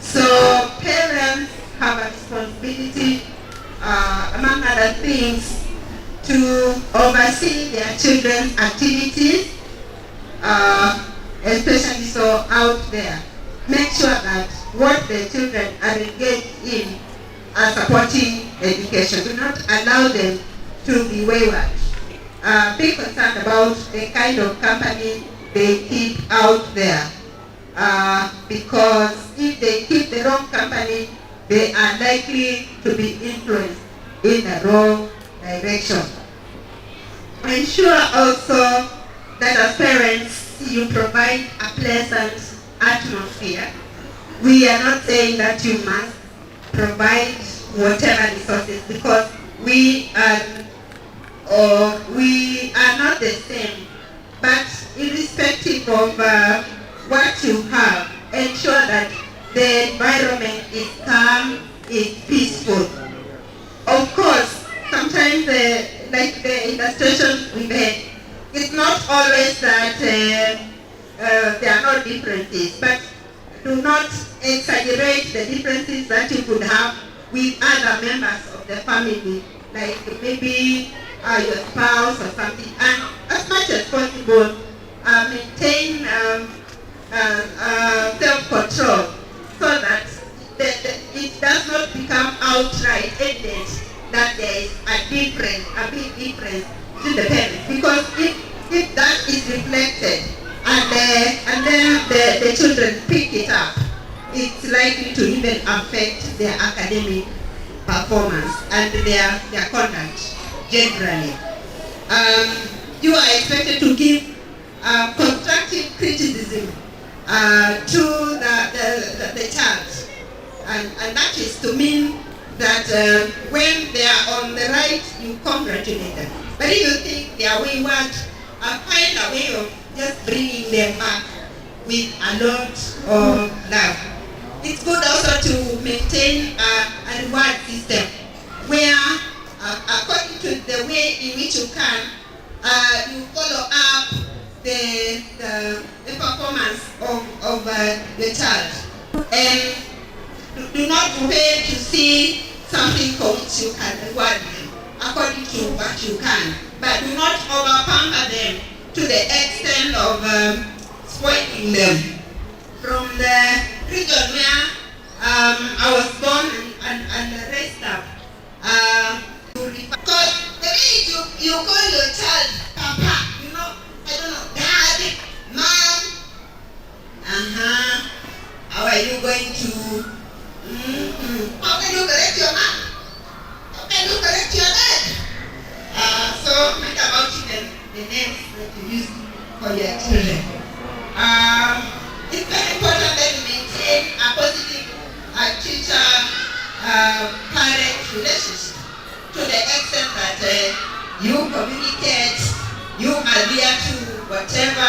So parents have a responsibility, among other things, to oversee their children's activities, especially so out there. Make sure that what the children are engaged in are supporting education. Do not allow them to be wayward. Be concerned about the kind of company they keep out there. Because if they keep the wrong company, they are likely to be influenced in the wrong direction. Ensure also that as parents, you provide a pleasant atmosphere. We are not saying that you must provide whatever resources, because we are not the same. But irrespective of what you have, ensure that the environment is calm, is peaceful. Of course, sometimes like the illustrations we've had, it's not always that there are no differences, but do not exaggerate the differences that you could have with other members of the family, like maybe your spouse or something. And as much as possible, maintain self-control so that it does not become outright evident that there is a big difference in the parents. Because if that is reflected and then the children pick it up, it's likely to even affect their academic performance and their conduct generally. You are expected to give constructive criticism to the child, and that is to mean that when they are on the right, you congratulate them. But if you think they are wayward, find a way of just bringing them back with a lot of love. It's good also to maintain a reward system where, according to the way in which you can, you follow up the performance of the child. And do not fail to see something for which you can reward them according to what you can. But do not over-pamper them to the extent of spoiling them. From the region where I was born and raised up, because the minute you call your child Papa, I don't know, Dad, Mom, how are you going to, how can you correct your mom? How can you correct your dad? So think about the names that you use for your children. It's very important that you maintain a positive teacher-parent relationship to the extent that you communicate, you adhere to whatever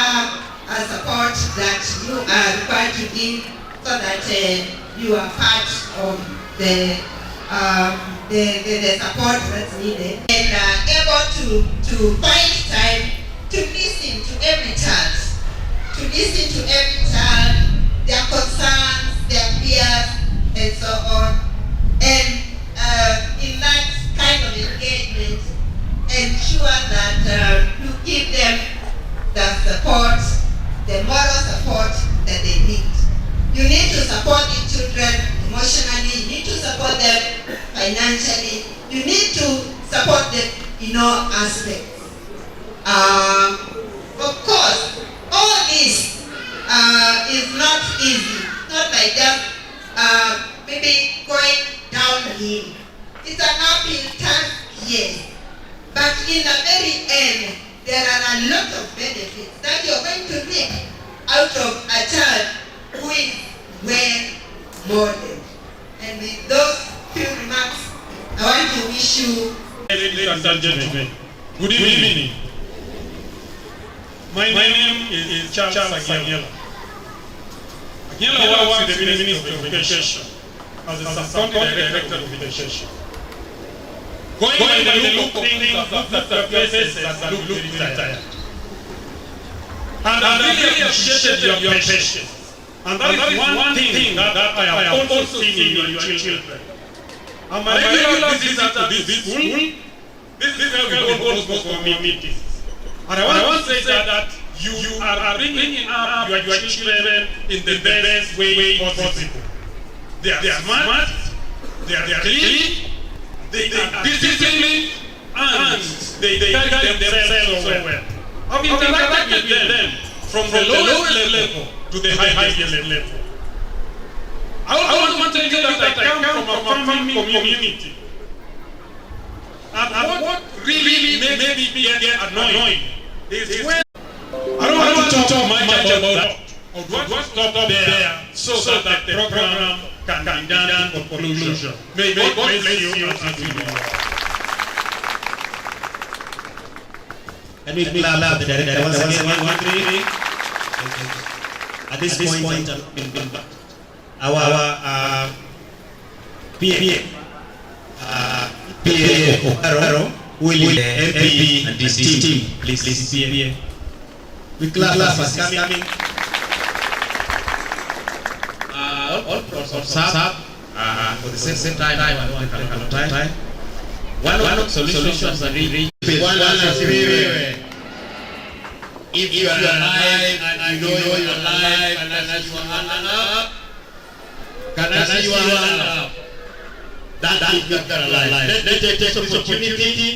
support that you are required to give, so that you are part of the support that's needed, and able to find time to listen to every child, their concerns, their fears, and so on. And in that kind of engagement, ensure that you give them the support, the moral support that they need. You need to support the children emotionally, you need to support them financially, you need to support them in all aspects. Of course, all this is not easy. Not like just maybe going downhill. It's an uphill task, yes. But in the very end, there are a lot of benefits that you're going to reap out of a child who is well modeled. And with those few remarks, I want to wish you. Ladies and gentlemen, good evening. My name is Charles Agiela. Agiela works with the Ministry of Education as a Sub-County Director of Education. Going by the look of things, I've looked at your faces and looked very tired. And I really appreciated your patience. And that is one thing that I have also seen in your children. I'm a regular visitor to this school. This is where we always go for meetings. And I want to say that you are bringing up your children in the best way possible. They are smart, they are clean, they are disciplined, and they carry themselves so well. I've interacted with them from the lowest level to the highest level. I also want to tell you that I come from a farming community. And what really made me get annoyed is when I don't want to talk much about that. I want to stop there so that the program can be done for conclusion. May God bless you as you do. And we clap the director once again. At this point, our PA Okaro will lead the MP and this team. Please PA. We clap for coming. All observe for the same time. One solutions are really if you are alive and you know you are alive and as you are alive, can I see you are alive? That is not alive. Let's take this opportunity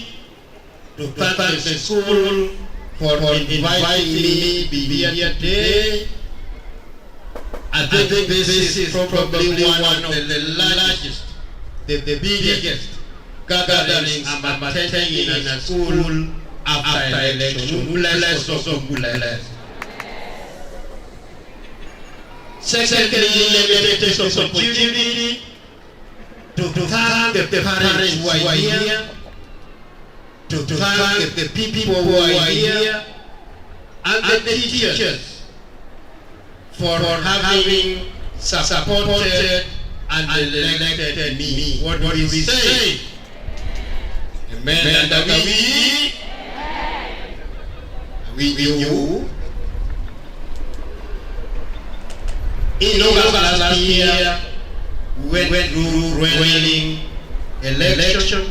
to thank the school for inviting me to be here today. I think this is probably one of the largest, the biggest gatherings I'm attending in a school after election. Secondly, let me take this opportunity to thank the parents who are here, to thank the people who are here, and the teachers for having supported and elected me. What do we say? Amen. And we knew in August last year we went through running election,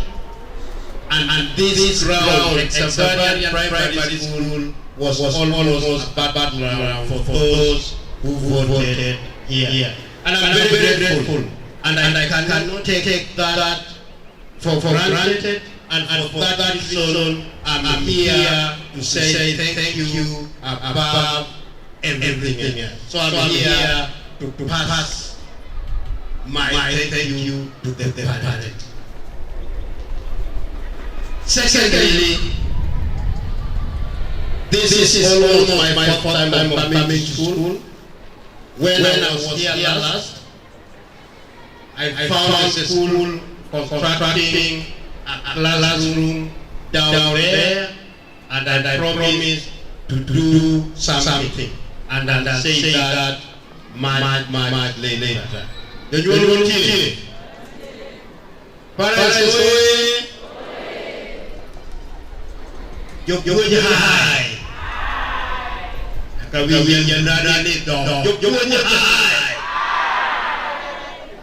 and this ground, Xaverian primary school, was almost a battleground for those who voted here. And I'm very grateful, and I cannot take that for granted. And for that reason, I'm here to say thank you above everything else. So I'm here to pass my thank you to the parent. Secondly, this is almost my first time coming to school. When I was here last, I found the school constructing a classroom down there, and I promised to do something, and I say that much later. Then you will continue. Parents, you're high.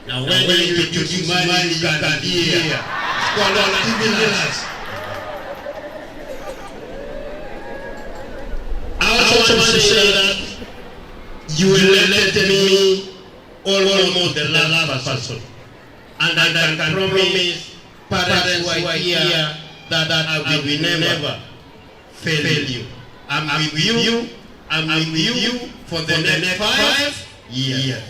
Now when you introduce money, you can hear. I also want to say that you elected me almost the last person, and I can promise parents who are here that I will never fail you. I'm with you. I'm with you for the next 5 years.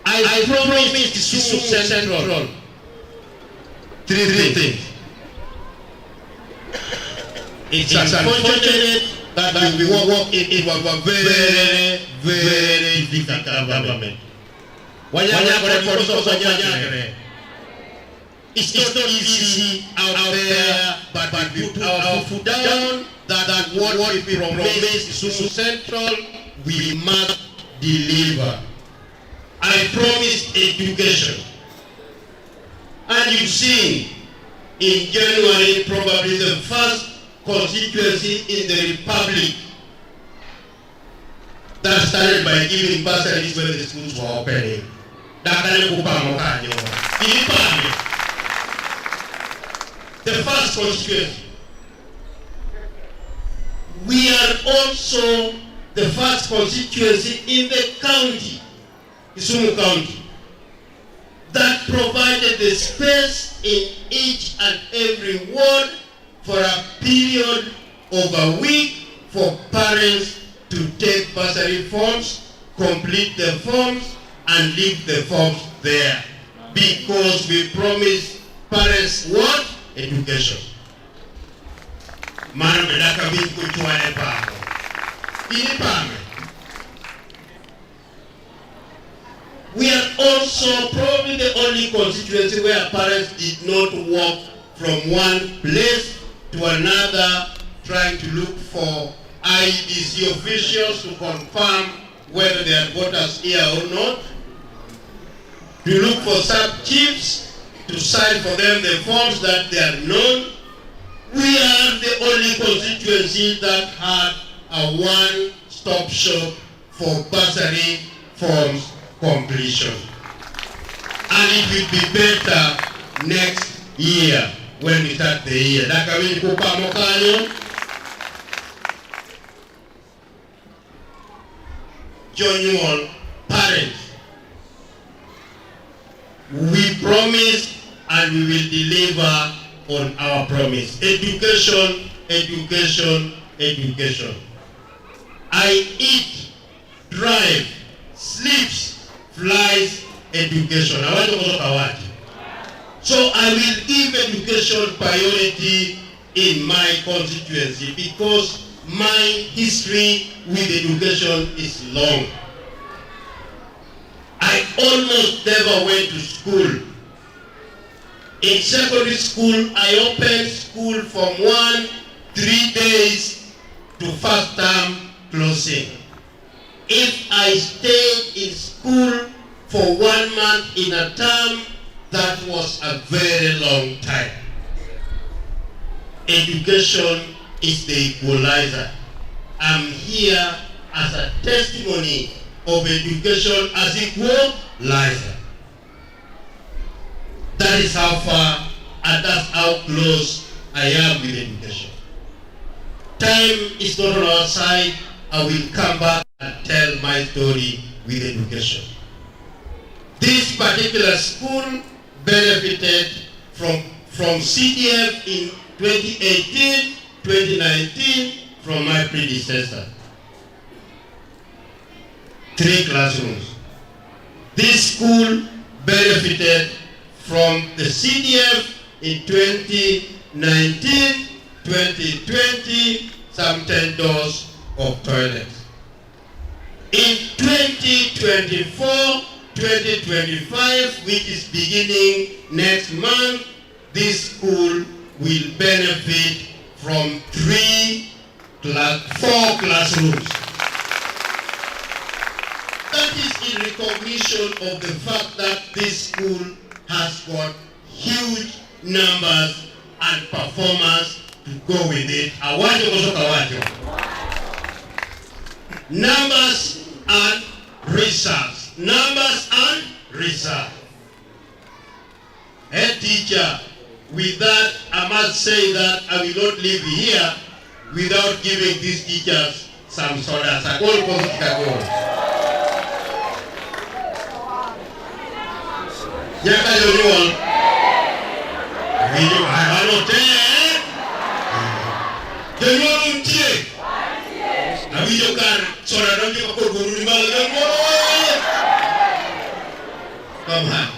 I promise KISUMU Central 3 things. It's unfortunate that we work in a very, very difficult government. It's not easy out there, but we put our foot down that what we promise KISUMU Central, we must deliver. I promise education. And you've seen in January, probably the first constituency in the Republic that started by giving bursaries when the schools were opening. The first constituency. We are also the first constituency in the county, KISUMU County, that provided the space in each and every ward for a period of a week for parents to take bursary forms, complete the forms, and leave the forms there. Because we promise parents what? Education. We are also probably the only constituency where parents did not walk from one place to another trying to look for IEBC officials to confirm whether they had voters here or not, to look for sub-chiefs to sign for them the forms that they are known. We are the only constituency that had a one-stop shop for bursary forms completion. And it will be better next year when we start the year. Nakamini kupa mokanyo. Jonyuol, parents, we promise and we will deliver on our promise. Education, education, education. I eat, drive, sleeps, flies, education. I want to go to so I will give education priority in my constituency because my history with education is long. I almost never went to school. In secondary school, I opened school from 3 days to first term closing. If I stayed in school for 1 month in a term, that was a very long time. Education is the equalizer. I'm here as a testimony of education as equalizer. That is how far and that's how close I am with education. Time is not on our side. I will come back and tell my story with education. This particular school benefited from CDF in 2018, 2019 from my predecessor. 3 classrooms. This school benefited from the CDF in 2019, 2020, some 10 doors of toilets. In 2024, 2025, which is beginning next month, this school will benefit from 4 classrooms. That is in recognition of the fact that this school has got huge numbers and performance to go with it. Numbers and results. Numbers and results. Head teacher, with that, I must say that I will not leave here without giving these teachers some sodas. Yaka Jonyuol. Video I don't Jonyuol untie. Na video kar soda don't give a guru ni come on.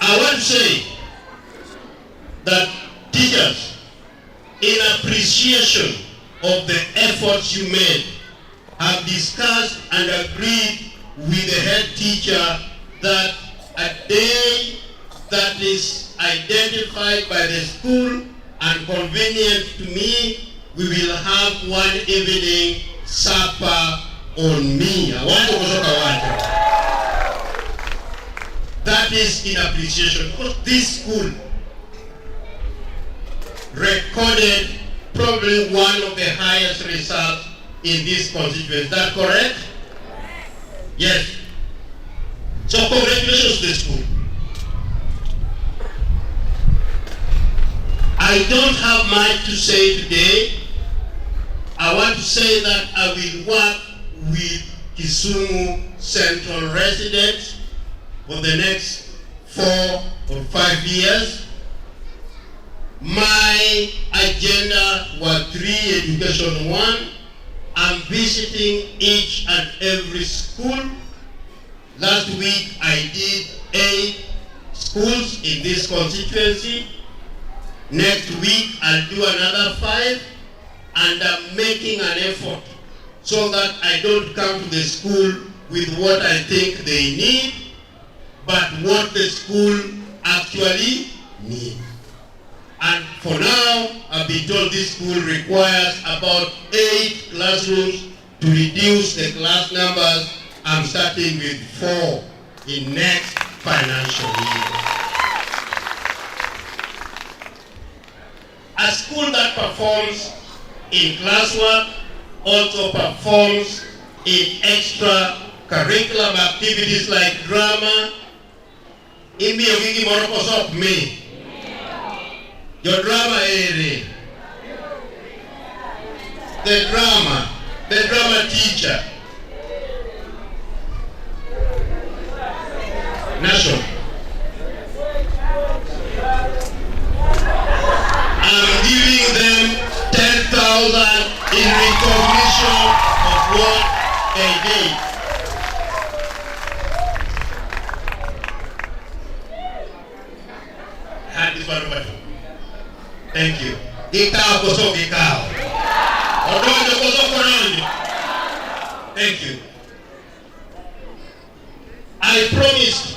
I want to say that teachers, in appreciation of the efforts you made, have discussed and agreed with the head teacher that a day that is identified by the school and convenient to me, we will have one evening supper on me. I want to go. That is in appreciation because this school recorded probably one of the highest results in this constituency. Is that correct? Yes. So congratulations to the school. I don't have much to say today. I want to say that I will work with KISUMU Central residents for the next 4 or 5 years. My agenda was 3, education 1. I'm visiting each and every school. Last week I did 8 schools in this constituency. Next week I'll do another 5, and I'm making an effort so that I don't come to the school with what I think they need, but what the school actually needs. And for now, I've been told this school requires about 8 classrooms to reduce the class numbers. I'm starting with 4 in next financial year. A school that performs in classwork also performs in extra curriculum activities like drama. Your drama area. The drama teacher. National. I'm giving them 10,000 in recognition of what they did. Hand this one over. Thank you. Thank you. I promised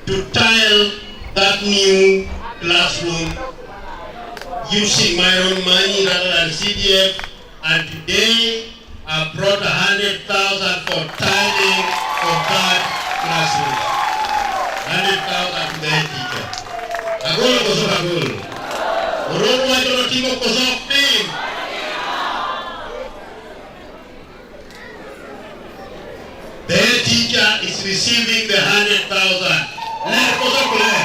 to tile that new classroom using my own money rather than CDF, and today I brought 100,000 for tiling of that classroom. 100,000 to the head teacher. Agolo koso agolo. Oromo wacho timo koso pim. The head teacher is receiving the 100,000. Let koso clear.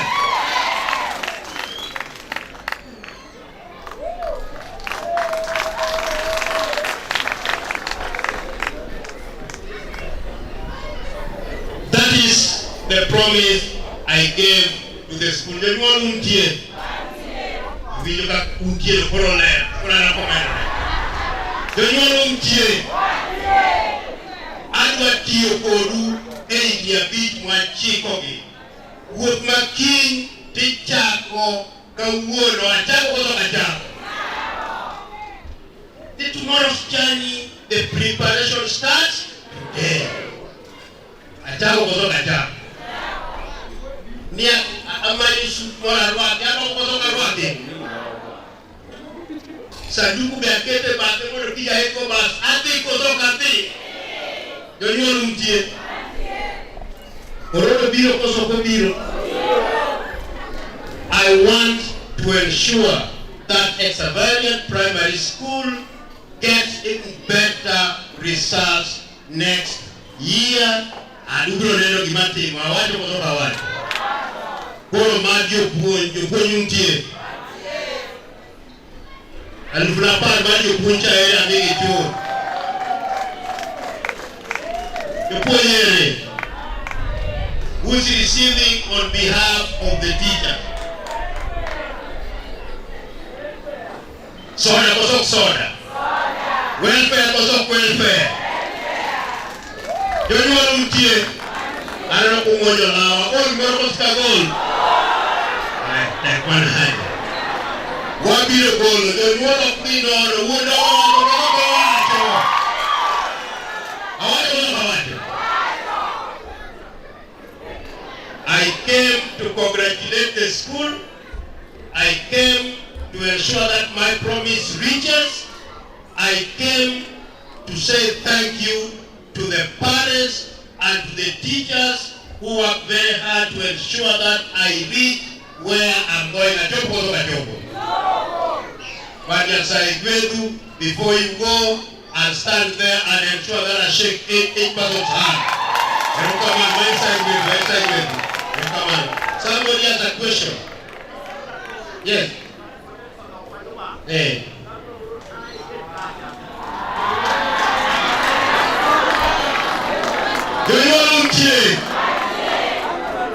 That is the promise I gave to the school. You want untie? We look at untie for all that. For an appointment. You want untie? And what you do? Any a bit more chicogi. Would my king teacher or Kawuno and Taco? The tomorrow's journey, the preparation starts today. Ajabu kutoka ajabu. Nia amani sukora rwake, ajabu kutoka rwake. Saduku biakete bate mwono kia eko bas, ati kutoka ati. Yonyo lumtie. Orono biro kosoko biro. I want to ensure that Xaverian Primary School gets even better results next year. And we don't know gimati mawaje kutoka wapi. Kwa maji upunje. Alifuna pa maji upunja area mingi tu. Upunje. Who is receiving on behalf of the teacher? Soda kosok soda. Welfare kosok welfare. Don't you want to hear? I don't know what you're now. Oh, you're going to goal. Take one hand. What be the goal? Don't you want to clean on the wood? I came to congratulate the school. I came to ensure that my promise reaches. I came to say thank you to the parents and to the teachers who work very hard to ensure that I reach where I'm going. Before you go and stand there and ensure that I shake each person's hand. Come on, come on. Somebody has a question. Yes. Hey.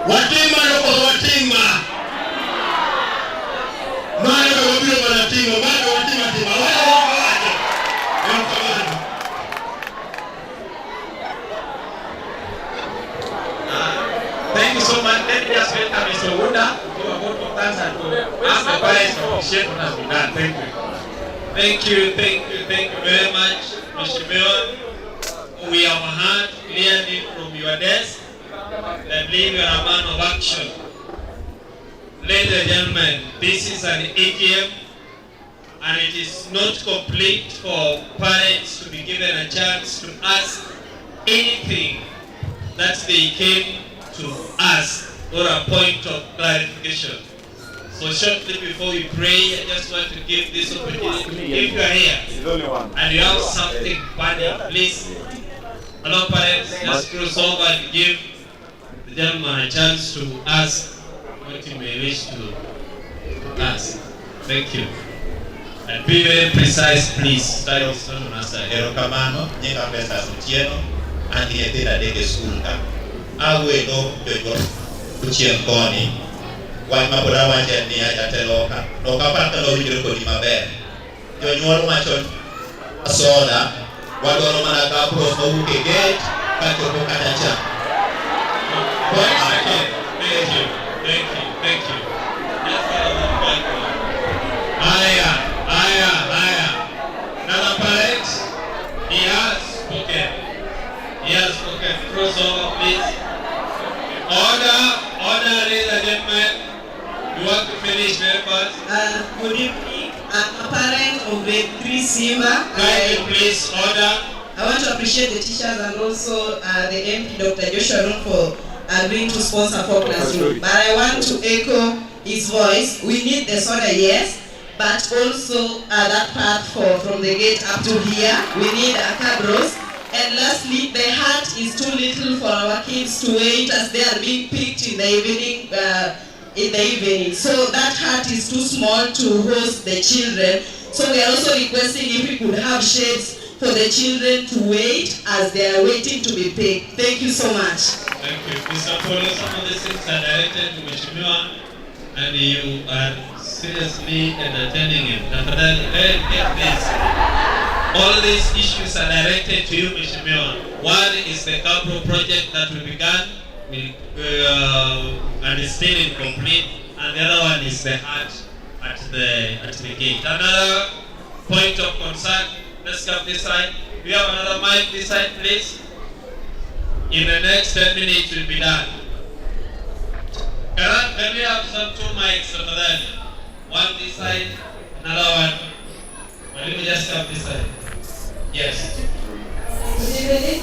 Watima loko watima. Mwana wabilo wanatima, mwana watima tima. Thank you so much. Let me just welcome Mr. Wunda to a vote of thanks and to ask the parents to appreciate what has been done. Thank you. Thank you very much, Mr. Mayor. we have heard clearly from your desk that you are a man of action. Ladies and gentlemen, this is an AGM and it is not complete for parents to be given a chance to ask anything that they came to ask or a point of clarification. So shortly before we pray, I just want to give this opportunity. If you are here and you have something burning, please, hello parents, just cross over and give the gentleman a chance to ask what you may wish to ask. Thank you. And be very precise, please. Start with Mr. Master. Erokamano, nyinga pesa sutieno, andi etida dege school ka. Awe no jojo uchien koni. Wai mapoda wache ni ajateloka. Loka pata lo wujiro kodi maber. Jonyuol machon soda, wadoro manaka pros no uke gate, kacho pokata cha. Thank you. Thank you. That's what I want to Aya. Another parent, he has spoken. Cross over, please. Order, ladies and gentlemen. You want to finish very fast? Good evening. I'm a parent of grade 3 Simba. Kindly please order. I want to appreciate the teachers and also the MP, Dr. Joshua Ron, for agreeing to sponsor 4 classrooms. But I want to echo his voice. We need the soda, yes, but also that path from the gate up to here. We need a cabros. And lastly, the hut is too little for our kids to wait as they are being picked in the evening. So that hut is too small to host the children. So we are also requesting if we could have shades for the children to wait as they are waiting to be picked. Thank you so much. Thank you. Mr. Polo, some of these things are directed to Mheshimiwa and you are seriously entertaining him. Get this. All these issues are directed to you, Mheshimiwa. One is the Capro project that we began and is still incomplete, and the other one is the hut at the gate. Another point of concern. Let's come this side. We have another mic this side, please. In the next 10 minutes, we'll be done. Can we have some 2 mics over there? One this side, another one. Well, let me just come this side. Yes. Good evening.